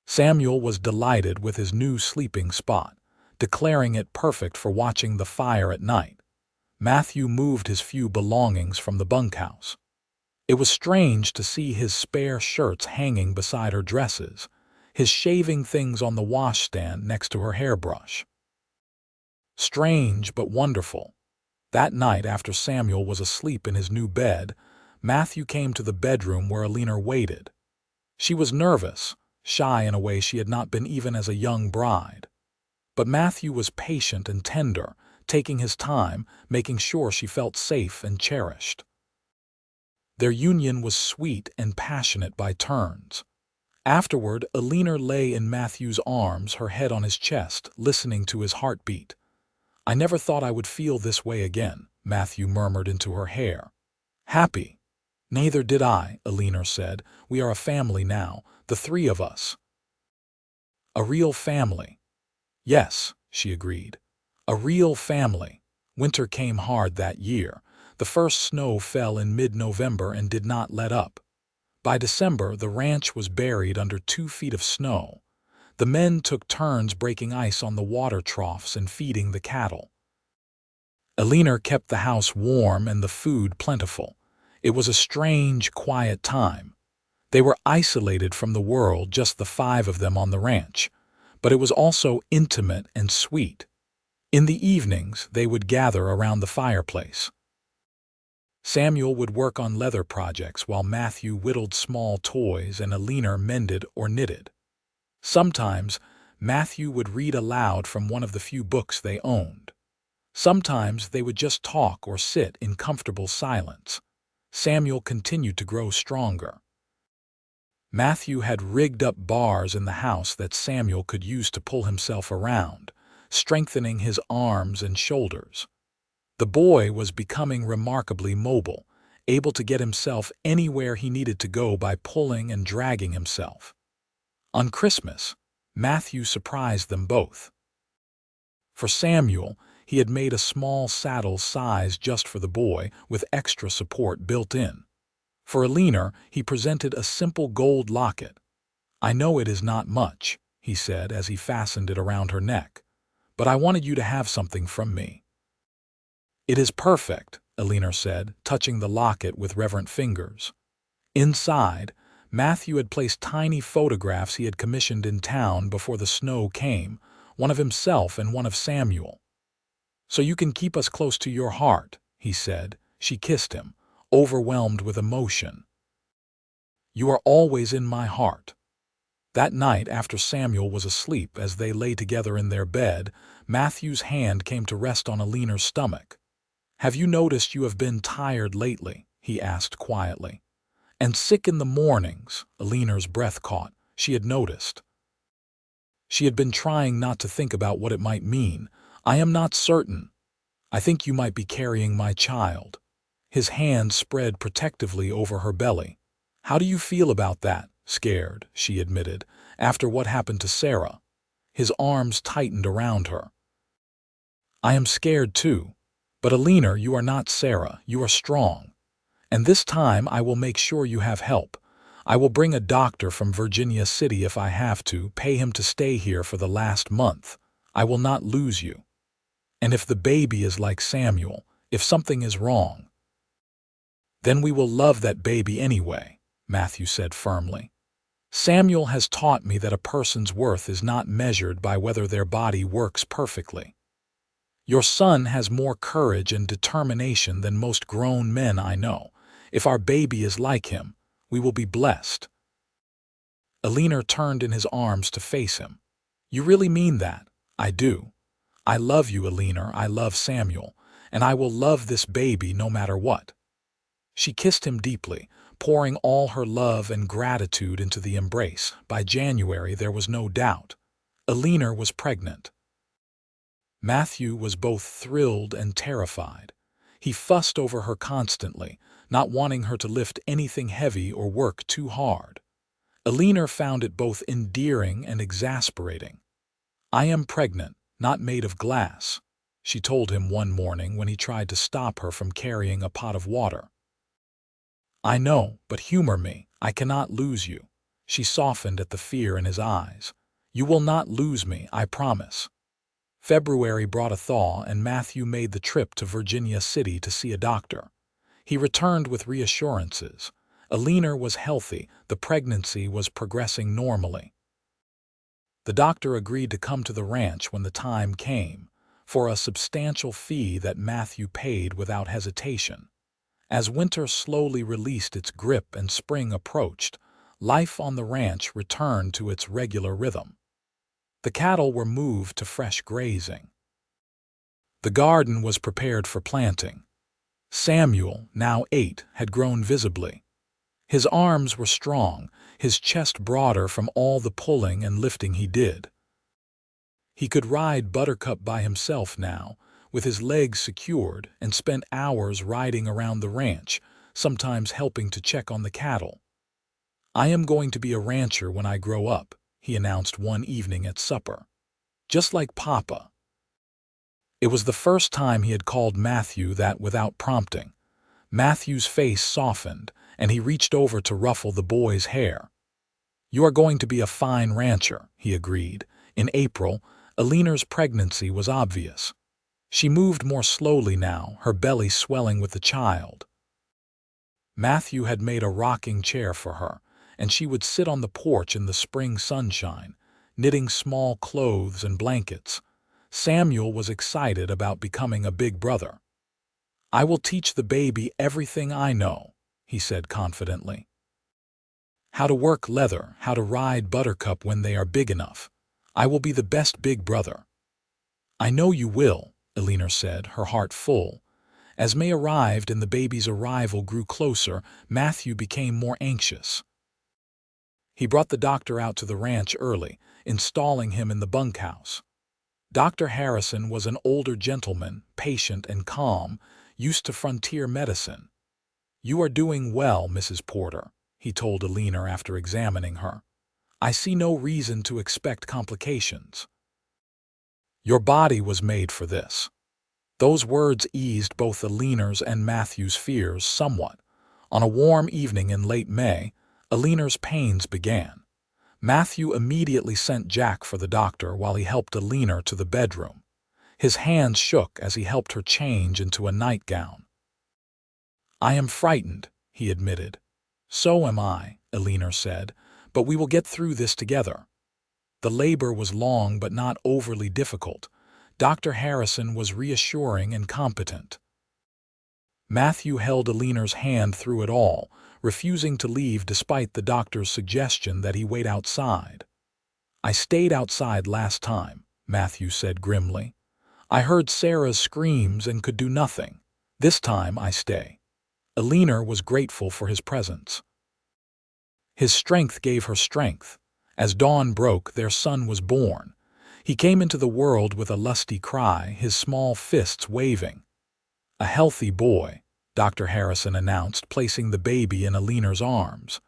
Samuel was delighted with his new sleeping spot, declaring it perfect for watching the fire at night. Matthew moved his few belongings from the bunkhouse. It was strange to see his spare shirts hanging beside her dresses, his shaving things on the washstand next to her hairbrush. Strange but wonderful. That night, after Samuel was asleep in his new bed, Matthew came to the bedroom where Eleanor waited. She was nervous, shy in a way she had not been even as a young bride. But Matthew was patient and tender, taking his time, making sure she felt safe and cherished. Their union was sweet and passionate by turns. Afterward, Eleanor lay in Matthew's arms, her head on his chest, listening to his heartbeat. I never thought I would feel this way again, Matthew murmured into her hair. Happy. Neither did I, Eleanor said. We are a family now, the three of us. A real family. Yes, she agreed. A real family. Winter came hard that year. The first snow fell in mid-November and did not let up. By December, the ranch was buried under 2 feet of snow. The men took turns breaking ice on the water troughs and feeding the cattle. Eleanor kept the house warm and the food plentiful. It was a strange, quiet time. They were isolated from the world, just the 5 of them on the ranch. But it was also intimate and sweet. In the evenings, they would gather around the fireplace. Samuel would work on leather projects while Matthew whittled small toys and Eleanor mended or knitted. Sometimes, Matthew would read aloud from one of the few books they owned. Sometimes they would just talk or sit in comfortable silence. Samuel continued to grow stronger. Matthew had rigged up bars in the house that Samuel could use to pull himself around, strengthening his arms and shoulders. The boy was becoming remarkably mobile, able to get himself anywhere he needed to go by pulling and dragging himself. On Christmas, Matthew surprised them both. For Samuel, he had made a small saddle size just for the boy, with extra support built in. For Eleanor, he presented a simple gold locket. I know it is not much, he said as he fastened it around her neck, but I wanted you to have something from me. It is perfect, Eleanor said, touching the locket with reverent fingers. Inside, Matthew had placed tiny photographs he had commissioned in town before the snow came, one of himself and one of Samuel. So you can keep us close to your heart, he said. She kissed him, overwhelmed with emotion. You are always in my heart. That night, after Samuel was asleep, as they lay together in their bed, Matthew's hand came to rest on Eleanor's stomach. Have you noticed you have been tired lately? He asked quietly. And sick in the mornings, Eleanor's breath caught. She had noticed. She had been trying not to think about what it might mean. I am not certain. I think you might be carrying my child." His hand spread protectively over her belly. "How do you feel about that?" "Scared," she admitted, "after what happened to Sarah." His arms tightened around her. "I am scared too. But Eleanor, you are not Sarah. You are strong. And this time I will make sure you have help. I will bring a doctor from Virginia City if I have to, pay him to stay here for the last month. I will not lose you. And if the baby is like Samuel, if something is wrong, then we will love that baby anyway," Matthew said firmly. "Samuel has taught me that a person's worth is not measured by whether their body works perfectly. Your son has more courage and determination than most grown men I know. If our baby is like him, we will be blessed." Eleanor turned in his arms to face him. "You really mean that?" "I do. I love you, Eleanor. I love Samuel, and I will love this baby no matter what." She kissed him deeply, pouring all her love and gratitude into the embrace. By January, there was no doubt. Eleanor was pregnant. Matthew was both thrilled and terrified. He fussed over her constantly, not wanting her to lift anything heavy or work too hard. Eleanor found it both endearing and exasperating. "I am pregnant, not made of glass," she told him one morning when he tried to stop her from carrying a pot of water. "I know, but humor me. I cannot lose you." She softened at the fear in his eyes. "You will not lose me, I promise." February brought a thaw, and Matthew made the trip to Virginia City to see a doctor. He returned with reassurances. Eleanor was healthy, the pregnancy was progressing normally. The doctor agreed to come to the ranch when the time came, for a substantial fee that Matthew paid without hesitation. As winter slowly released its grip and spring approached, life on the ranch returned to its regular rhythm. The cattle were moved to fresh grazing. The garden was prepared for planting. Samuel, now 8, had grown visibly. His arms were strong, his chest broader from all the pulling and lifting he did. He could ride Buttercup by himself now, with his legs secured, and spent hours riding around the ranch, sometimes helping to check on the cattle. "I am going to be a rancher when I grow up," he announced one evening at supper. "Just like Papa." It was the first time he had called Matthew that without prompting. Matthew's face softened, and he reached over to ruffle the boy's hair. "You are going to be a fine rancher," he agreed. In April, Eleanor's pregnancy was obvious. She moved more slowly now, her belly swelling with the child. Matthew had made a rocking chair for her, and she would sit on the porch in the spring sunshine, knitting small clothes and blankets. Samuel was excited about becoming a big brother. "I will teach the baby everything I know," he said confidently. "How to work leather, how to ride Buttercup when they are big enough. I will be the best big brother." "I know you will," Eleanor said, her heart full. As May arrived and the baby's arrival grew closer, Matthew became more anxious. He brought the doctor out to the ranch early, installing him in the bunkhouse. Dr. Harrison was an older gentleman, patient and calm, used to frontier medicine. "You are doing well, Mrs. Porter," he told Eleanor after examining her. "I see no reason to expect complications. Your body was made for this." Those words eased both Eleanor's and Matthew's fears somewhat. On a warm evening in late May, Eleanor's pains began. Matthew immediately sent Jack for the doctor while he helped Eleanor to the bedroom. His hands shook as he helped her change into a nightgown. "I am frightened," he admitted. "So am I," Eleanor said, "but we will get through this together." The labor was long but not overly difficult. Dr. Harrison was reassuring and competent. Matthew held Eleanor's hand through it all, refusing to leave despite the doctor's suggestion that he wait outside. "I stayed outside last time," Matthew said grimly. "I heard Sarah's screams and could do nothing. This time I stay." Eleanor was grateful for his presence. His strength gave her strength. As dawn broke, their son was born. He came into the world with a lusty cry, his small fists waving. "A healthy boy," Dr. Harrison announced, placing the baby in Eleanor's arms.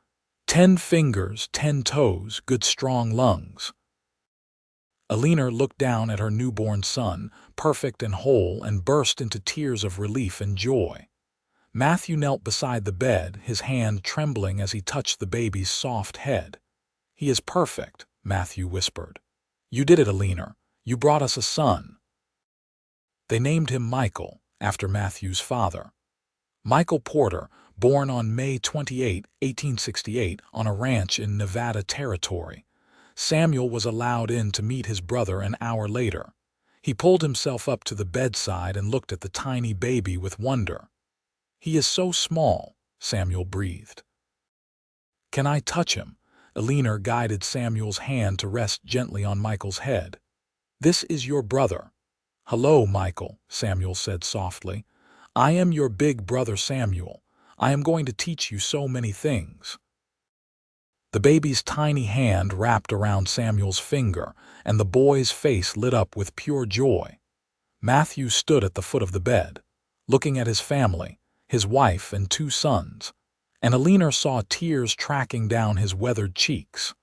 10 fingers, 10 toes, good strong lungs. Eleanor looked down at her newborn son, perfect and whole, and burst into tears of relief and joy. Matthew knelt beside the bed, his hand trembling as he touched the baby's soft head. "He is perfect," Matthew whispered. "You did it, Eleanor. You brought us a son." They named him Michael, after Matthew's father. Michael Porter, born on May 28, 1868, on a ranch in Nevada Territory. Samuel was allowed in to meet his brother an hour later. He pulled himself up to the bedside and looked at the tiny baby with wonder. "He is so small," Samuel breathed. "Can I touch him?" Eleanor guided Samuel's hand to rest gently on Michael's head. "This is your brother." "Hello, Michael," Samuel said softly. "I am your big brother Samuel. I am going to teach you so many things." The baby's tiny hand wrapped around Samuel's finger, and the boy's face lit up with pure joy. Matthew stood at the foot of the bed, looking at his family, his wife and 2 sons, and Eleanor saw tears tracking down his weathered cheeks.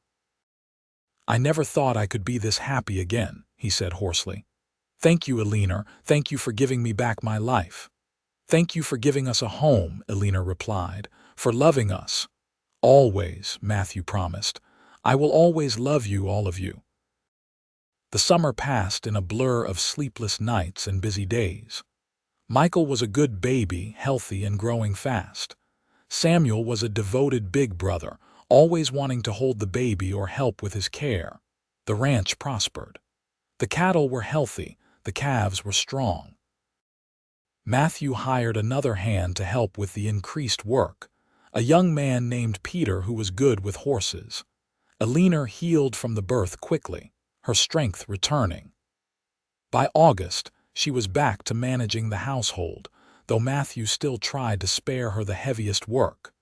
"I never thought I could be this happy again," he said hoarsely. "Thank you, Eleanor. Thank you for giving me back my life." "Thank you for giving us a home," Eleanor replied, "for loving us." "Always," Matthew promised. "I will always love you, all of you." The summer passed in a blur of sleepless nights and busy days. Michael was a good baby, healthy and growing fast. Samuel was a devoted big brother, always wanting to hold the baby or help with his care. The ranch prospered. The cattle were healthy, the calves were strong. Matthew hired another hand to help with the increased work, a young man named Peter who was good with horses. Eleanor healed from the birth quickly, her strength returning. By August, she was back to managing the household, though Matthew still tried to spare her the heaviest work.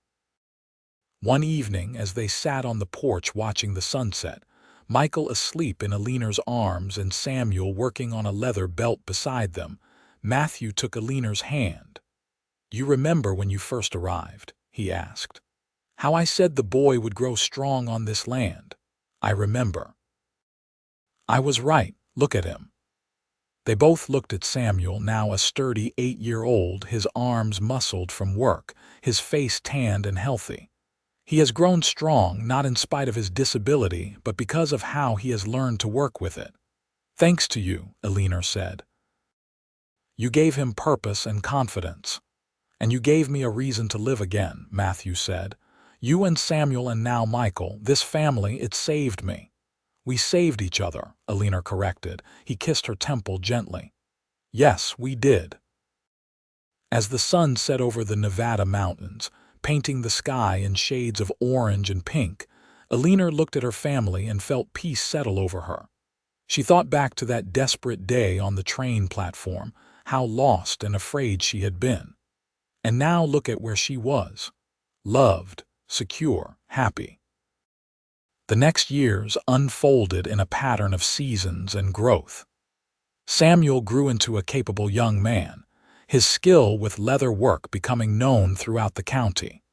One evening, as they sat on the porch watching the sunset, Michael asleep in Eleanor's arms and Samuel working on a leather belt beside them, Matthew took Eleanor's hand. "You remember when you first arrived?" he asked. "How I said the boy would grow strong on this land? I remember." "I was right. Look at him." They both looked at Samuel, now a sturdy 8-year-old, his arms muscled from work, his face tanned and healthy. "He has grown strong, not in spite of his disability, but because of how he has learned to work with it." "Thanks to you," Eleanor said. "You gave him purpose and confidence. And you gave me a reason to live again," Matthew said. "You and Samuel and now Michael, this family, it saved me." "We saved each other," Eleanor corrected. He kissed her temple gently. "Yes, we did." As the sun set over the Nevada mountains, painting the sky in shades of orange and pink, Eleanor looked at her family and felt peace settle over her. She thought back to that desperate day on the train platform, how lost and afraid she had been. And now look at where she was. Loved, secure, happy. The next years unfolded in a pattern of seasons and growth. Samuel grew into a capable young man, his skill with leather work becoming known throughout the county.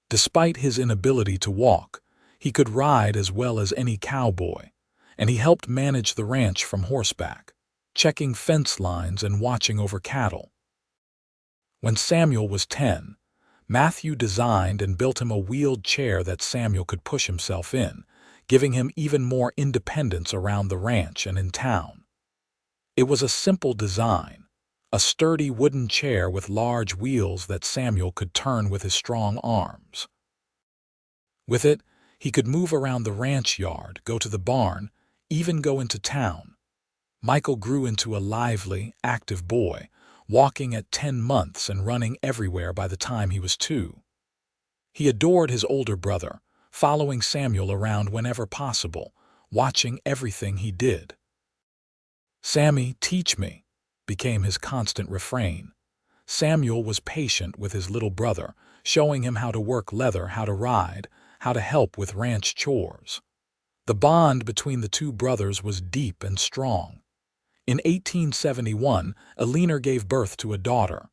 Despite his inability to walk, he could ride as well as any cowboy, and he helped manage the ranch from horseback, checking fence lines and watching over cattle. When Samuel was 10, Matthew designed and built him a wheeled chair that Samuel could push himself in, giving him even more independence around the ranch and in town. It was a simple design, a sturdy wooden chair with large wheels that Samuel could turn with his strong arms. With it, he could move around the ranch yard, go to the barn, even go into town. Michael grew into a lively, active boy, walking at 10 months and running everywhere by the time he was 2. He adored his older brother, following Samuel around whenever possible, watching everything he did. "Sammy, teach me," became his constant refrain. Samuel was patient with his little brother, showing him how to work leather, how to ride, how to help with ranch chores. The bond between the two brothers was deep and strong. In 1871, Eleanor gave birth to a daughter.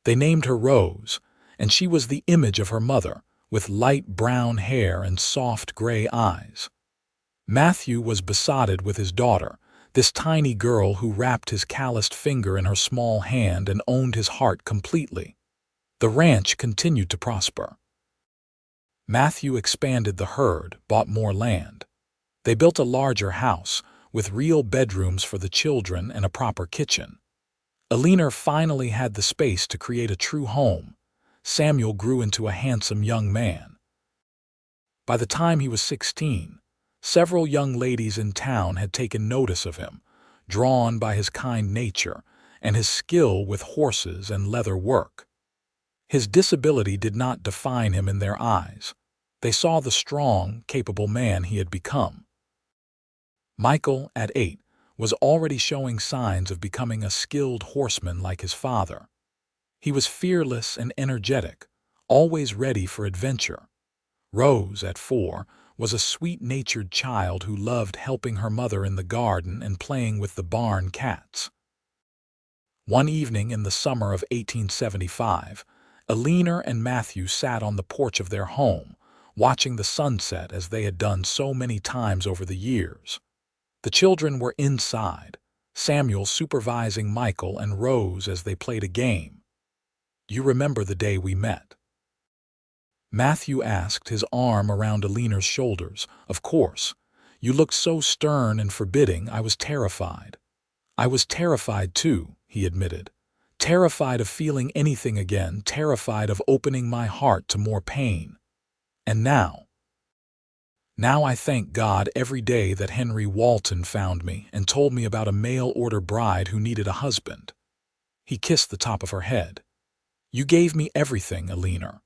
They named her Rose, and she was the image of her mother, with light brown hair and soft gray eyes. Matthew was besotted with his daughter, this tiny girl who wrapped his calloused finger in her small hand and owned his heart completely. The ranch continued to prosper. Matthew expanded the herd, bought more land. They built a larger house, with real bedrooms for the children and a proper kitchen. Eleanor finally had the space to create a true home. Samuel grew into a handsome young man. By the time he was 16, several young ladies in town had taken notice of him, drawn by his kind nature and his skill with horses and leather work. His disability did not define him in their eyes. They saw the strong, capable man he had become. Michael, at 8, was already showing signs of becoming a skilled horseman like his father. He was fearless and energetic, always ready for adventure. Rose, at 4, was a sweet-natured child who loved helping her mother in the garden and playing with the barn cats. One evening in the summer of 1875, Eleanor and Matthew sat on the porch of their home, watching the sunset as they had done so many times over the years. The children were inside, Samuel supervising Michael and Rose as they played a game. "You remember the day we met?" Matthew asked, his arm around Eleanor's shoulders. "Of course. You looked so stern and forbidding, I was terrified." "I was terrified too," he admitted. "Terrified of feeling anything again, terrified of opening my heart to more pain. And now I thank God every day that Henry Walton found me and told me about a mail-order bride who needed a husband." He kissed the top of her head. "You gave me everything, Eleanor.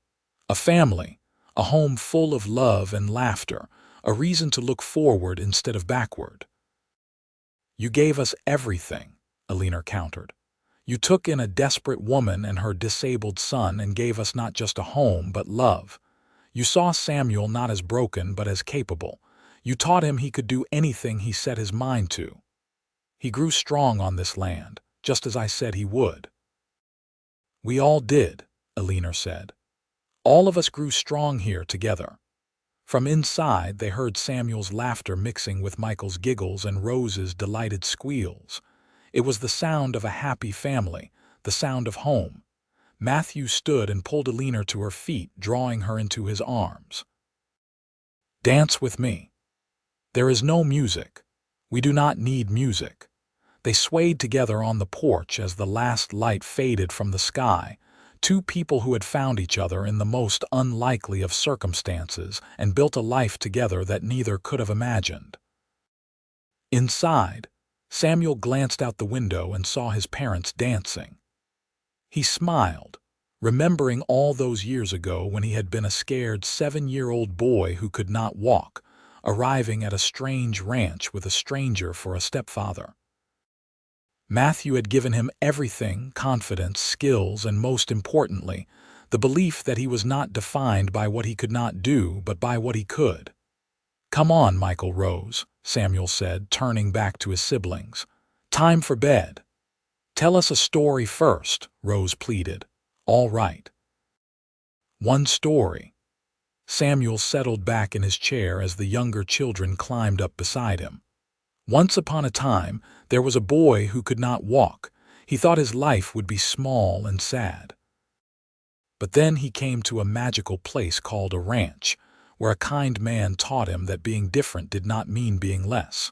A family, a home full of love and laughter, a reason to look forward instead of backward." "You gave us everything," Eleanor countered. "You took in a desperate woman and her disabled son and gave us not just a home, but love. You saw Samuel not as broken, but as capable. You taught him he could do anything he set his mind to. He grew strong on this land, just as I said he would." "We all did," Eleanor said. "All of us grew strong here together." From inside, they heard Samuel's laughter mixing with Michael's giggles and Rose's delighted squeals. It was the sound of a happy family, the sound of home. Matthew stood and pulled Eleanor to her feet, drawing her into his arms. "Dance with me. There is no music. We do not need music." They swayed together on the porch as the last light faded from the sky, two people who had found each other in the most unlikely of circumstances and built a life together that neither could have imagined. Inside, Samuel glanced out the window and saw his parents dancing. He smiled, remembering all those years ago when he had been a scared 7-year-old boy who could not walk, arriving at a strange ranch with a stranger for a stepfather. Matthew had given him everything: confidence, skills, and most importantly, the belief that he was not defined by what he could not do, but by what he could. "Come on, Michael, Rose," Samuel said, turning back to his siblings. "Time for bed." "Tell us a story first," Rose pleaded. "All right." "One story." Samuel settled back in his chair as the younger children climbed up beside him. "Once upon a time, there was a boy who could not walk. He thought his life would be small and sad. But then he came to a magical place called a ranch, where a kind man taught him that being different did not mean being less.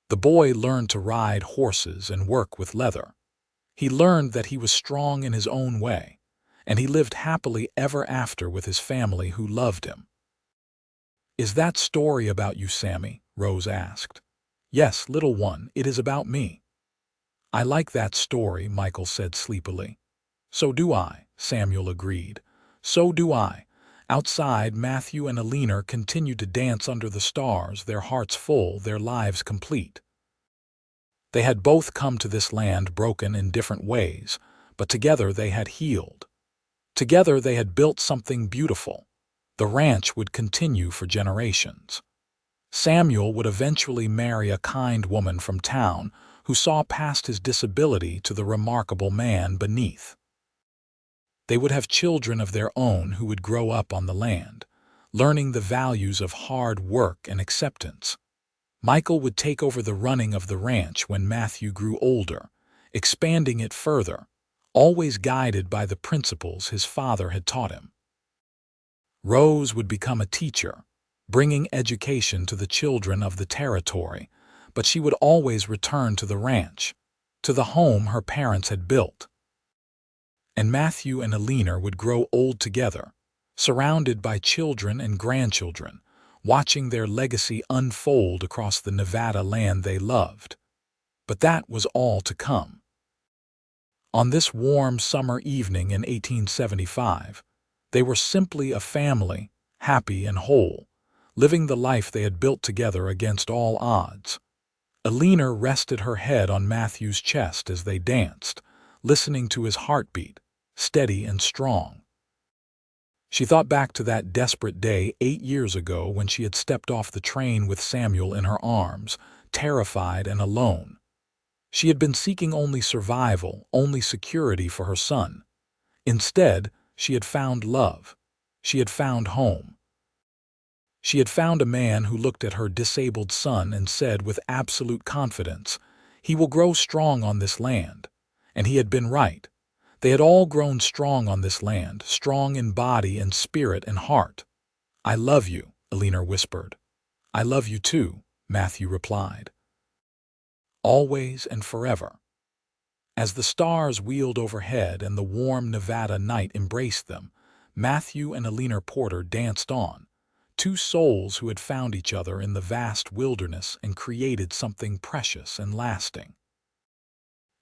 The boy learned to ride horses and work with leather. He learned that he was strong in his own way, and he lived happily ever after with his family who loved him." "Is that story about you, Sammy?" Rose asked. "Yes, little one, it is about me." "I like that story," Michael said sleepily. "So do I," Samuel agreed. "So do I." Outside, Matthew and Eleanor continued to dance under the stars, their hearts full, their lives complete. They had both come to this land broken in different ways, but together they had healed. Together they had built something beautiful. The ranch would continue for generations. Samuel would eventually marry a kind woman from town who saw past his disability to the remarkable man beneath. They would have children of their own who would grow up on the land, learning the values of hard work and acceptance. Michael would take over the running of the ranch when Matthew grew older, expanding it further, always guided by the principles his father had taught him. Rose would become a teacher, bringing education to the children of the territory, but she would always return to the ranch, to the home her parents had built. And Matthew and Eleanor would grow old together, surrounded by children and grandchildren, watching their legacy unfold across the Nevada land they loved. But that was all to come. On this warm summer evening in 1875, they were simply a family, happy and whole, living the life they had built together against all odds. Eleanor rested her head on Matthew's chest as they danced, listening to his heartbeat, steady and strong. She thought back to that desperate day 8 years ago when she had stepped off the train with Samuel in her arms, terrified and alone. She had been seeking only survival, only security for her son. Instead, she had found love. She had found home. She had found a man who looked at her disabled son and said with absolute confidence, "He will grow strong on this land." And he had been right. They had all grown strong on this land, strong in body and spirit and heart. "I love you," Eleanor whispered. "I love you too," Matthew replied. Always and forever. As the stars wheeled overhead and the warm Nevada night embraced them, Matthew and Eleanor Porter danced on, two souls who had found each other in the vast wilderness and created something precious and lasting.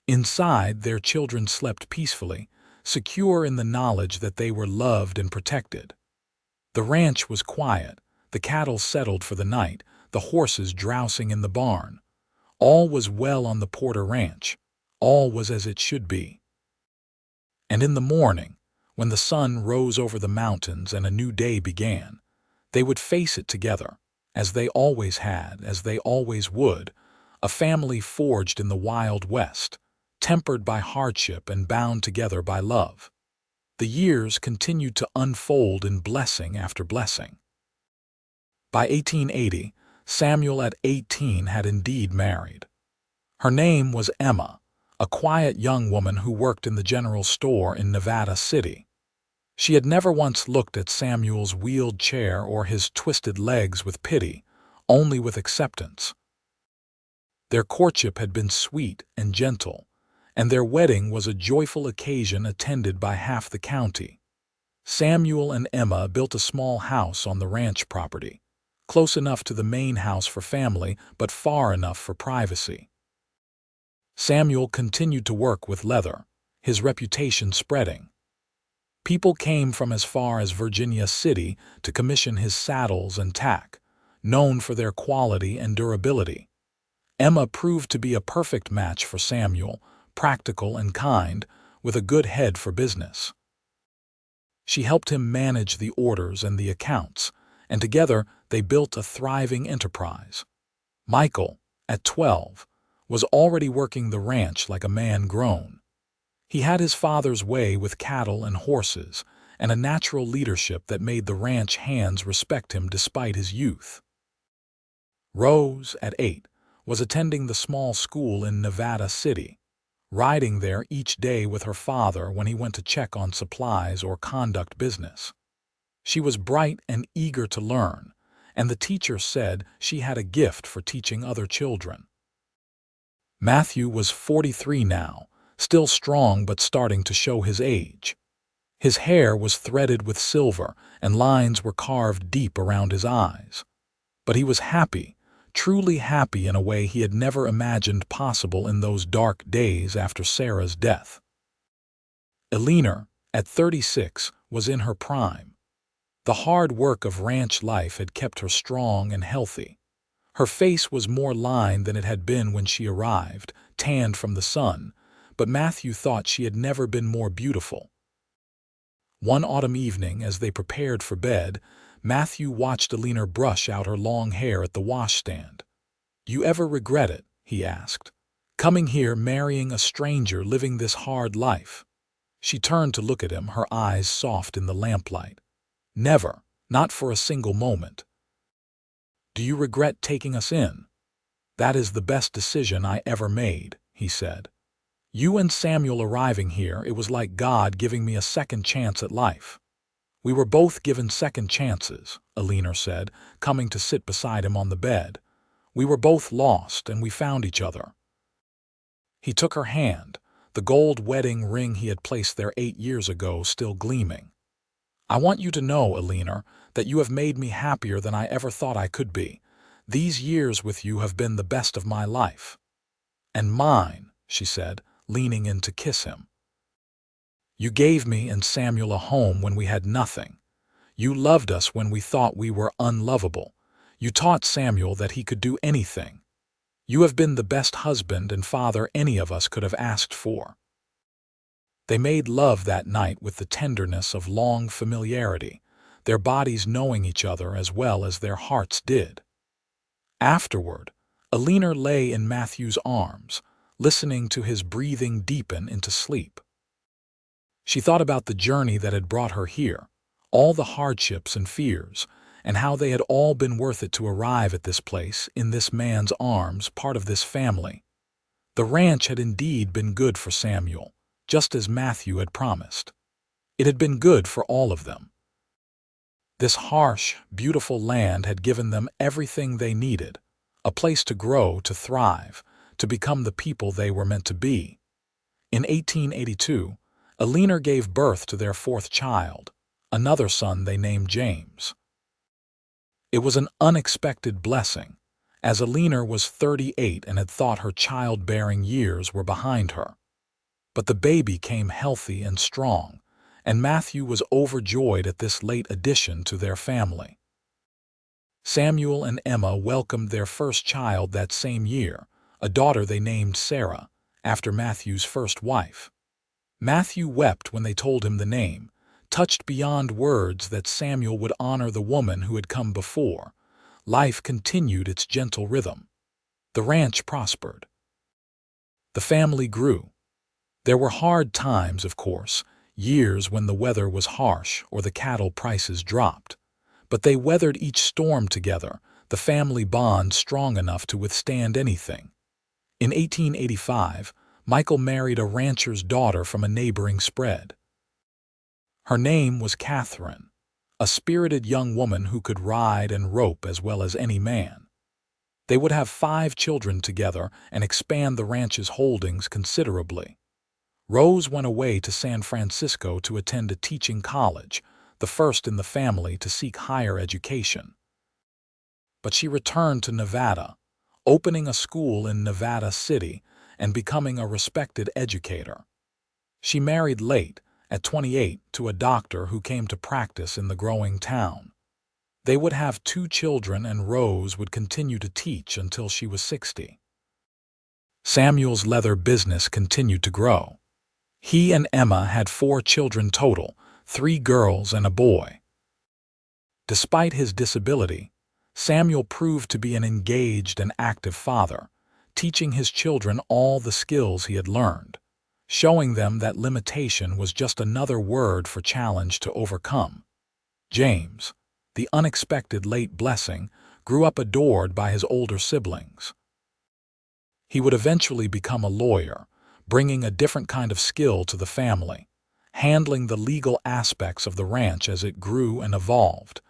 Inside, their children slept peacefully, secure in the knowledge that they were loved and protected. The ranch was quiet, the cattle settled for the night, the horses drowsing in the barn. All was well on the Porter ranch. All was as it should be. And in the morning, when the sun rose over the mountains and a new day began, they would face it together, as they always had, as they always would, a family forged in the Wild West, tempered by hardship and bound together by love. The years continued to unfold in blessing after blessing. By 1880, Samuel at 18 had indeed married. Her name was Emma, a quiet young woman who worked in the general store in Nevada City. She had never once looked at Samuel's wheeled chair or his twisted legs with pity, only with acceptance. Their courtship had been sweet and gentle, and their wedding was a joyful occasion attended by half the county. Samuel and Emma built a small house on the ranch property, close enough to the main house for family, but far enough for privacy. Samuel continued to work with leather, his reputation spreading. People came from as far as Virginia City to commission his saddles and tack, known for their quality and durability. Emma proved to be a perfect match for Samuel, practical and kind, with a good head for business. She helped him manage the orders and the accounts, and together they built a thriving enterprise. Michael, at 12, was already working the ranch like a man grown. He had his father's way with cattle and horses, and a natural leadership that made the ranch hands respect him despite his youth. Rose, at 8, was attending the small school in Nevada City, riding there each day with her father when he went to check on supplies or conduct business. She was bright and eager to learn, and the teacher said she had a gift for teaching other children. Matthew was 43 now, still strong but starting to show his age. His hair was threaded with silver, and lines were carved deep around his eyes. But he was happy, truly happy in a way he had never imagined possible in those dark days after Sarah's death. Eleanor, at 36, was in her prime. The hard work of ranch life had kept her strong and healthy. Her face was more lined than it had been when she arrived, tanned from the sun, but Matthew thought she had never been more beautiful. One autumn evening, as they prepared for bed, Matthew watched Eleanor brush out her long hair at the washstand. "You ever regret it?" he asked. "Coming here, marrying a stranger, living this hard life?" She turned to look at him, her eyes soft in the lamplight. "Never, not for a single moment." "Do you regret taking us in?" "That is the best decision I ever made," he said. "You and Samuel arriving here, it was like God giving me a second chance at life." "We were both given second chances," Eleanor said, coming to sit beside him on the bed. "We were both lost, and we found each other." He took her hand, the gold wedding ring he had placed there 8 years ago still gleaming. "I want you to know, Eleanor, that you have made me happier than I ever thought I could be. These years with you have been the best of my life." "And mine," she said, leaning in to kiss him. "You gave me and Samuel a home when we had nothing. You loved us when we thought we were unlovable. You taught Samuel that he could do anything. You have been the best husband and father any of us could have asked for." They made love that night with the tenderness of long familiarity, their bodies knowing each other as well as their hearts did. Afterward, Eleanor lay in Matthew's arms, listening to his breathing deepen into sleep. She thought about the journey that had brought her here, all the hardships and fears, and how they had all been worth it to arrive at this place, in this man's arms, part of this family. The ranch had indeed been good for Samuel, just as Matthew had promised. It had been good for all of them. This harsh, beautiful land had given them everything they needed, a place to grow, to thrive, to become the people they were meant to be. In 1882, Eleanor gave birth to their 4th child, another son they named James. It was an unexpected blessing, as Eleanor was 38 and had thought her childbearing years were behind her. But the baby came healthy and strong, and Matthew was overjoyed at this late addition to their family. Samuel and Emma welcomed their first child that same year, a daughter they named Sarah, after Matthew's first wife. Matthew wept when they told him the name, touched beyond words that Samuel would honor the woman who had come before. Life continued its gentle rhythm. The ranch prospered. The family grew. There were hard times, of course, years when the weather was harsh or the cattle prices dropped. But they weathered each storm together, the family bond strong enough to withstand anything. In 1885, Michael married a rancher's daughter from a neighboring spread. Her name was Catherine, a spirited young woman who could ride and rope as well as any man. They would have 5 children together and expand the ranch's holdings considerably. Rose went away to San Francisco to attend a teaching college, the first in the family to seek higher education. But she returned to Nevada, opening a school in Nevada City and becoming a respected educator. She married late, at 28, to a doctor who came to practice in the growing town. They would have 2 children, and Rose would continue to teach until she was 60. Samuel's leather business continued to grow. He and Emma had 4 children total, 3 girls and a boy. Despite his disability, Samuel proved to be an engaged and active father, teaching his children all the skills he had learned, showing them that limitation was just another word for challenge to overcome. James, the unexpected late blessing, grew up adored by his older siblings. He would eventually become a lawyer, bringing a different kind of skill to the family, handling the legal aspects of the ranch as it grew and evolved.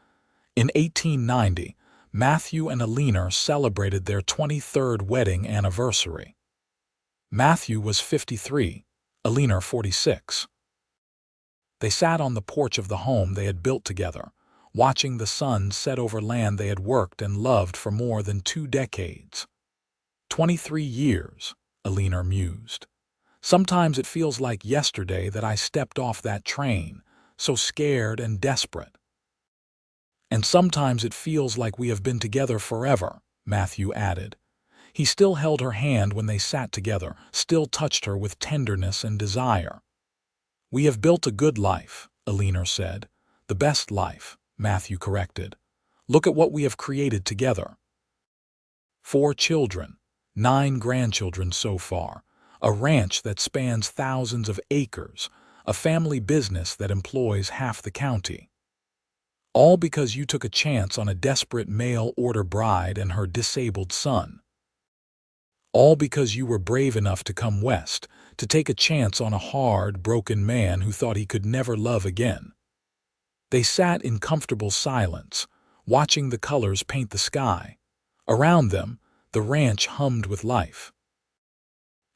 In 1890, Matthew and Eleanor celebrated their 23rd wedding anniversary. Matthew was 53, Eleanor 46. They sat on the porch of the home they had built together, watching the sun set over land they had worked and loved for more than 2 decades. 23 years, Eleanor mused. Sometimes it feels like yesterday that I stepped off that train, so scared and desperate. And sometimes it feels like we have been together forever, Matthew added. He still held her hand when they sat together, still touched her with tenderness and desire. We have built a good life, Eleanor said. The best life, Matthew corrected. "Look at what we have created together. 4 children, 9 grandchildren so far, a ranch that spans thousands of acres, a family business that employs half the county. All because you took a chance on a desperate mail-order bride and her disabled son. All because you were brave enough to come west, to take a chance on a hard, broken man who thought he could never love again." They sat in comfortable silence, watching the colors paint the sky. Around them, the ranch hummed with life.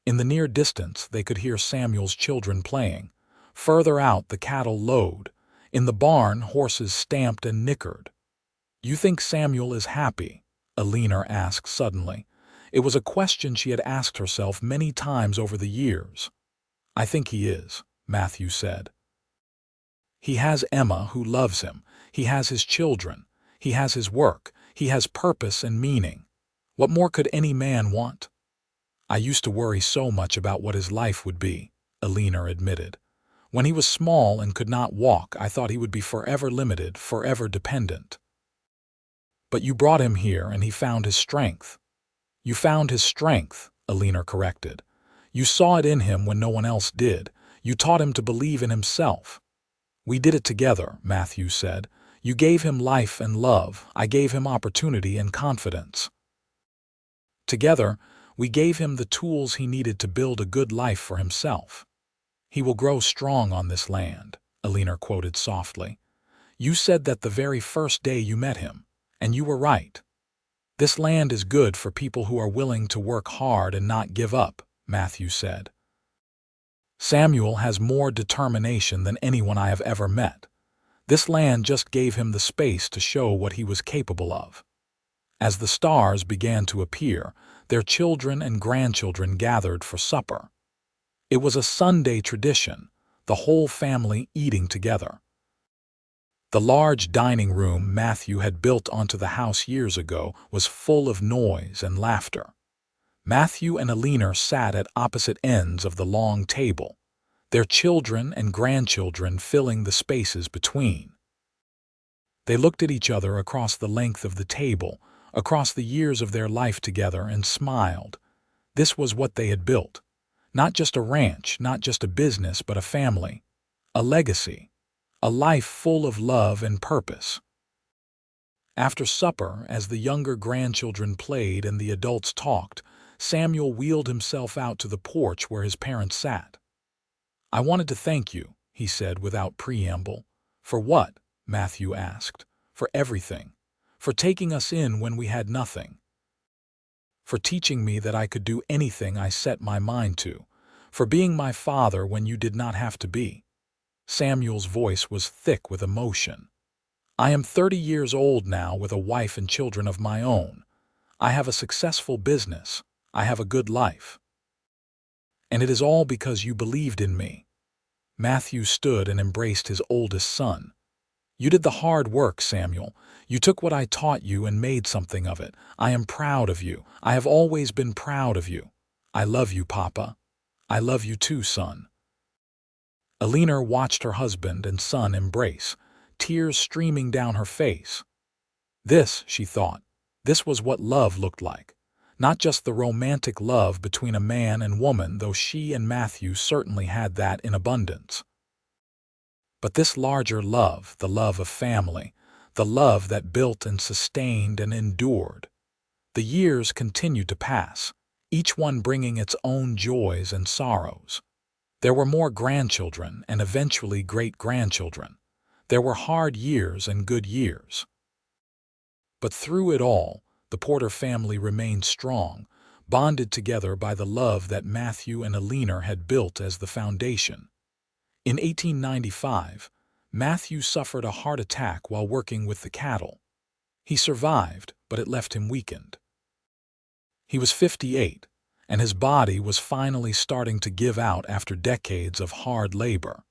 In the near distance, they could hear Samuel's children playing. Further out, the cattle lowed. In the barn, horses stamped and nickered. "You think Samuel is happy?" Eleanor asked suddenly. It was a question she had asked herself many times over the years. "I think he is," Matthew said. "He has Emma who loves him. He has his children. He has his work. He has purpose and meaning. What more could any man want?" "I used to worry so much about what his life would be," Eleanor admitted. "When he was small and could not walk, I thought he would be forever limited, forever dependent. But you brought him here and he found his strength." "You found his strength," Eleanor corrected. "You saw it in him when no one else did. You taught him to believe in himself." "We did it together," Matthew said. "You gave him life and love. I gave him opportunity and confidence. Together, we gave him the tools he needed to build a good life for himself." "He will grow strong on this land," Eleanor quoted softly. "You said that the very first day you met him, and you were right. This land is good for people who are willing to work hard and not give up," Matthew said. "Samuel has more determination than anyone I have ever met. This land just gave him the space to show what he was capable of." As the stars began to appear, their children and grandchildren gathered for supper. It was a Sunday tradition, the whole family eating together. The large dining room Matthew had built onto the house years ago was full of noise and laughter. Matthew and Eleanor sat at opposite ends of the long table, their children and grandchildren filling the spaces between. They looked at each other across the length of the table, across the years of their life together, and smiled. This was what they had built. Not just a ranch, not just a business, but a family, a legacy, a life full of love and purpose. After supper, as the younger grandchildren played and the adults talked, Samuel wheeled himself out to the porch where his parents sat. "I wanted to thank you," he said without preamble. "For what?" Matthew asked. "For everything. For taking us in when we had nothing. For teaching me that I could do anything I set my mind to. For being my father when you did not have to be." Samuel's voice was thick with emotion. "I am 30 years old now with a wife and children of my own. I have a successful business. I have a good life. And it is all because you believed in me." Matthew stood and embraced his oldest son. "You did the hard work, Samuel. You took what I taught you and made something of it. I am proud of you. I have always been proud of you. I love you, Papa. I love you too, son." Eleanor watched her husband and son embrace, tears streaming down her face. This, she thought, this was what love looked like. Not just the romantic love between a man and woman, though she and Matthew certainly had that in abundance. But this larger love, the love of family, the love that built and sustained and endured. The years continued to pass, each one bringing its own joys and sorrows. There were more grandchildren and eventually great-grandchildren. There were hard years and good years. But through it all, the Porter family remained strong, bonded together by the love that Matthew and Eleanor had built as the foundation. In 1895, Matthew suffered a heart attack while working with the cattle. He survived, but it left him weakened. He was 58, and his body was finally starting to give out after decades of hard labor.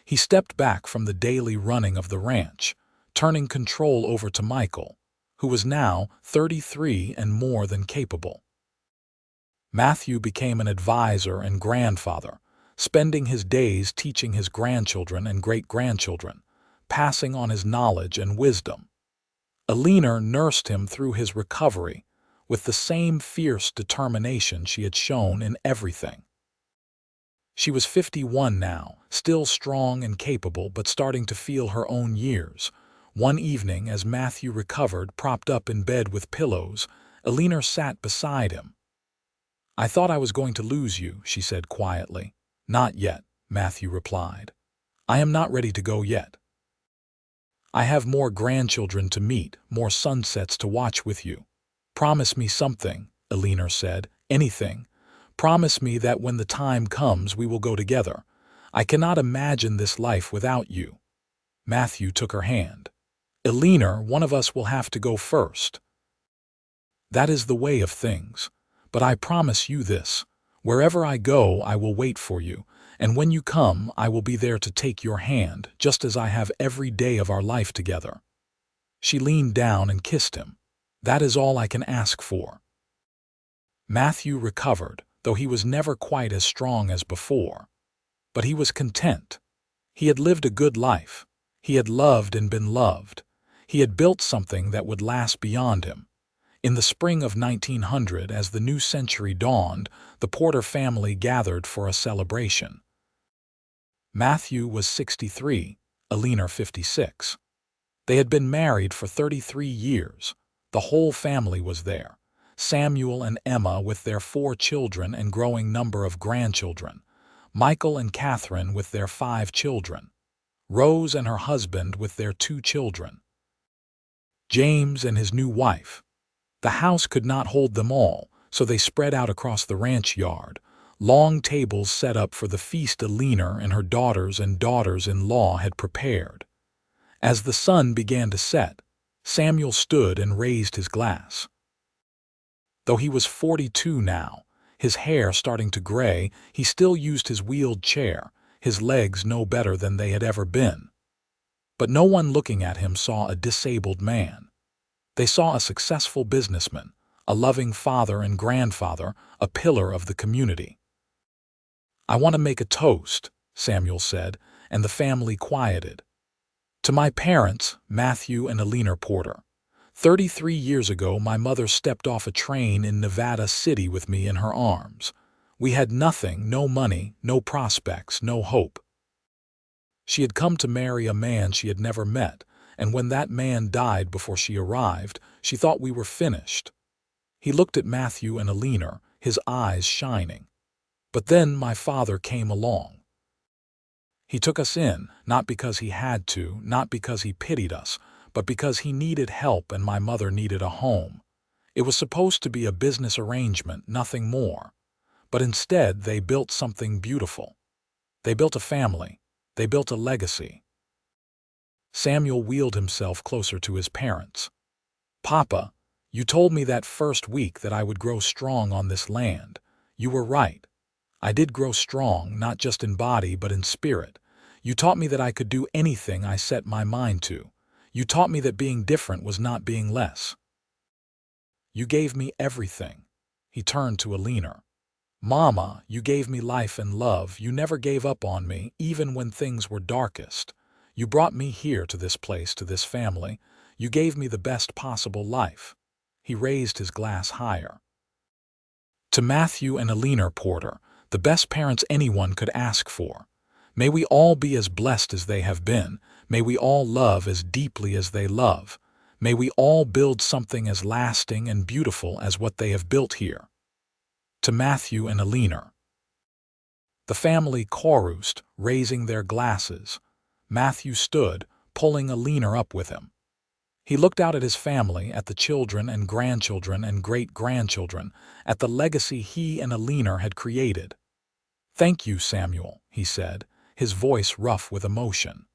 He stepped back from the daily running of the ranch, turning control over to Michael, who was now 33 and more than capable. Matthew became an advisor and grandfather, spending his days teaching his grandchildren and great-grandchildren, passing on his knowledge and wisdom. Eleanor nursed him through his recovery with the same fierce determination she had shown in everything. She was 51 now, still strong and capable, but starting to feel her own years. One evening, as Matthew recovered, propped up in bed with pillows, Eleanor sat beside him. "I thought I was going to lose you," she said quietly. "Not yet," Matthew replied. "I am not ready to go yet. I have more grandchildren to meet, more sunsets to watch with you." "Promise me something," Eleanor said. "Anything. Promise me that when the time comes we will go together. I cannot imagine this life without you." Matthew took her hand. "Eleanor, one of us will have to go first. That is the way of things. But I promise you this. Wherever I go, I will wait for you, and when you come, I will be there to take your hand, just as I have every day of our life together." She leaned down and kissed him. "That is all I can ask for." Matthew recovered, though he was never quite as strong as before. But he was content. He had lived a good life. He had loved and been loved. He had built something that would last beyond him. In the spring of 1900, as the new century dawned, the Porter family gathered for a celebration. Matthew was 63, Eleanor 56. They had been married for 33 years. The whole family was there. Samuel and Emma with their 4 children and growing number of grandchildren. Michael and Catherine with their 5 children. Rose and her husband with their 2 children. James and his new wife. The house could not hold them all, so they spread out across the ranch yard. Long tables set up for the feast Eleanor and her daughters and daughters-in-law had prepared. As the sun began to set, Samuel stood and raised his glass. Though he was 42 now, his hair starting to gray, he still used his wheeled chair, his legs no better than they had ever been. But no one looking at him saw a disabled man. They saw a successful businessman, a loving father and grandfather, a pillar of the community. "I want to make a toast," Samuel said, and the family quieted. "To my parents, Matthew and Eleanor Porter. 33 years ago, my mother stepped off a train in Nevada City with me in her arms. We had nothing, no money, no prospects, no hope. She had come to marry a man she had never met, and when that man died before she arrived, she thought we were finished." He looked at Matthew and Eleanor, his eyes shining. "But then my father came along. He took us in, not because he had to, not because he pitied us, but because he needed help and my mother needed a home. It was supposed to be a business arrangement, nothing more. But instead they built something beautiful. They built a family. They built a legacy." Samuel wheeled himself closer to his parents. "Papa, you told me that first week that I would grow strong on this land. You were right. I did grow strong, not just in body but in spirit. You taught me that I could do anything I set my mind to. You taught me that being different was not being less. You gave me everything." He turned to Eleanor. "Mama, you gave me life and love. You never gave up on me, even when things were darkest. You brought me here to this place, to this family. You gave me the best possible life." He raised his glass higher. "To Matthew and Eleanor Porter, the best parents anyone could ask for. May we all be as blessed as they have been. May we all love as deeply as they love. May we all build something as lasting and beautiful as what they have built here. To Matthew and Eleanor." The family chorused, raising their glasses. Matthew stood, pulling Eleanor up with him. He looked out at his family, at the children and grandchildren and great-grandchildren, at the legacy he and Eleanor had created. "Thank you, Samuel," he said, his voice rough with emotion.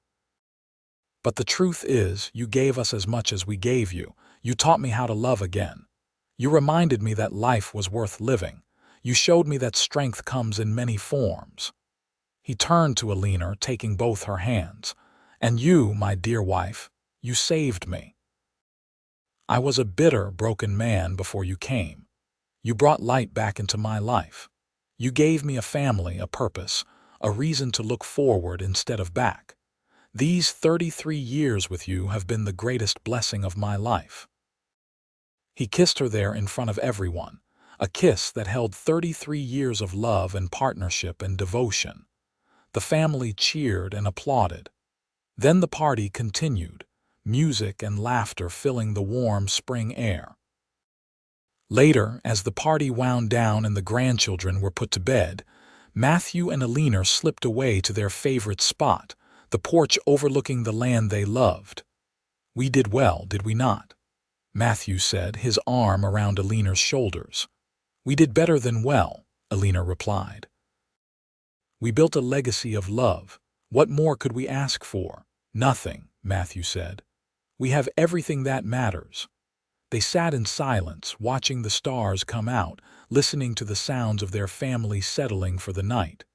"But the truth is, you gave us as much as we gave you. You taught me how to love again. You reminded me that life was worth living. You showed me that strength comes in many forms." He turned to Eleanor, taking both her hands. "And you, my dear wife, you saved me. I was a bitter, broken man before you came. You brought light back into my life. You gave me a family, a purpose, a reason to look forward instead of back. These 33 years with you have been the greatest blessing of my life." He kissed her there in front of everyone, a kiss that held 33 years of love and partnership and devotion. The family cheered and applauded. Then the party continued, music and laughter filling the warm spring air. Later, as the party wound down and the grandchildren were put to bed, Matthew and Eleanor slipped away to their favorite spot, the porch overlooking the land they loved. "We did well, did we not?" Matthew said, his arm around Eleanor's shoulders. "We did better than well," Eleanor replied. "We built a legacy of love. What more could we ask for?" "Nothing," Matthew said. "We have everything that matters." They sat in silence, watching the stars come out, listening to the sounds of their family settling for the night.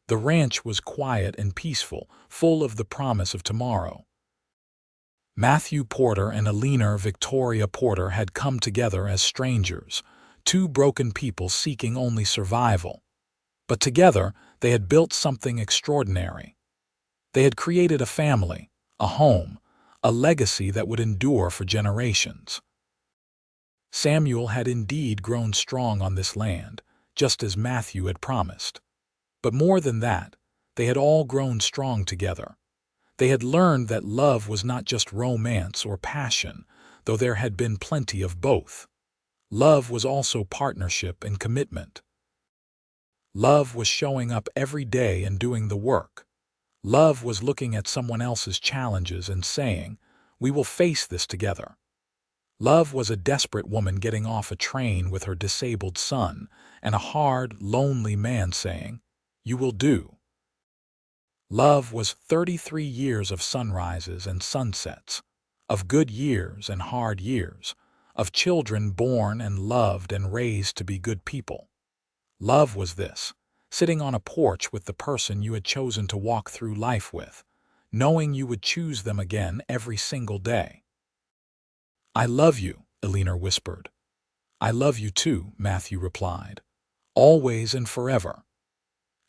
The ranch was quiet and peaceful, full of the promise of tomorrow. Matthew Porter and Eleanor Victoria Porter had come together as strangers, two broken people seeking only survival. But together, they had built something extraordinary. They had created a family, a home, a legacy that would endure for generations. Samuel had indeed grown strong on this land, just as Matthew had promised. But more than that, they had all grown strong together. They had learned that love was not just romance or passion, though there had been plenty of both. Love was also partnership and commitment. Love was showing up every day and doing the work. Love was looking at someone else's challenges and saying, "We will face this together." Love was a desperate woman getting off a train with her disabled son, and a hard, lonely man saying, "You will do." Love was 33 years of sunrises and sunsets, of good years and hard years, of children born and loved and raised to be good people. Love was this, sitting on a porch with the person you had chosen to walk through life with, knowing you would choose them again every single day. "I love you," Eleanor whispered. "I love you too," Matthew replied. "Always and forever."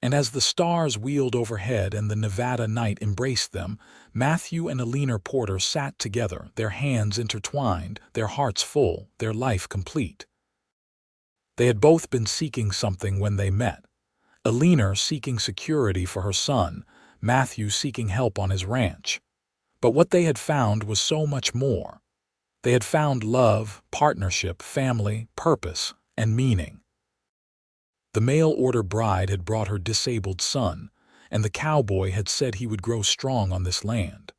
And as the stars wheeled overhead and the Nevada night embraced them, Matthew and Eleanor Porter sat together, their hands intertwined, their hearts full, their life complete. They had both been seeking something when they met. Eleanor seeking security for her son, Matthew seeking help on his ranch. But what they had found was so much more. They had found love, partnership, family, purpose, and meaning. The mail-order bride had brought her disabled son, and the cowboy had said he would grow strong on this land.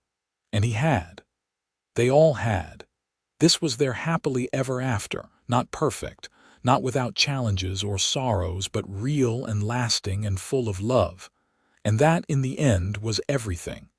And he had. They all had. This was their happily ever after, not perfect, not without challenges or sorrows, but real and lasting and full of love. And that, in the end, was everything.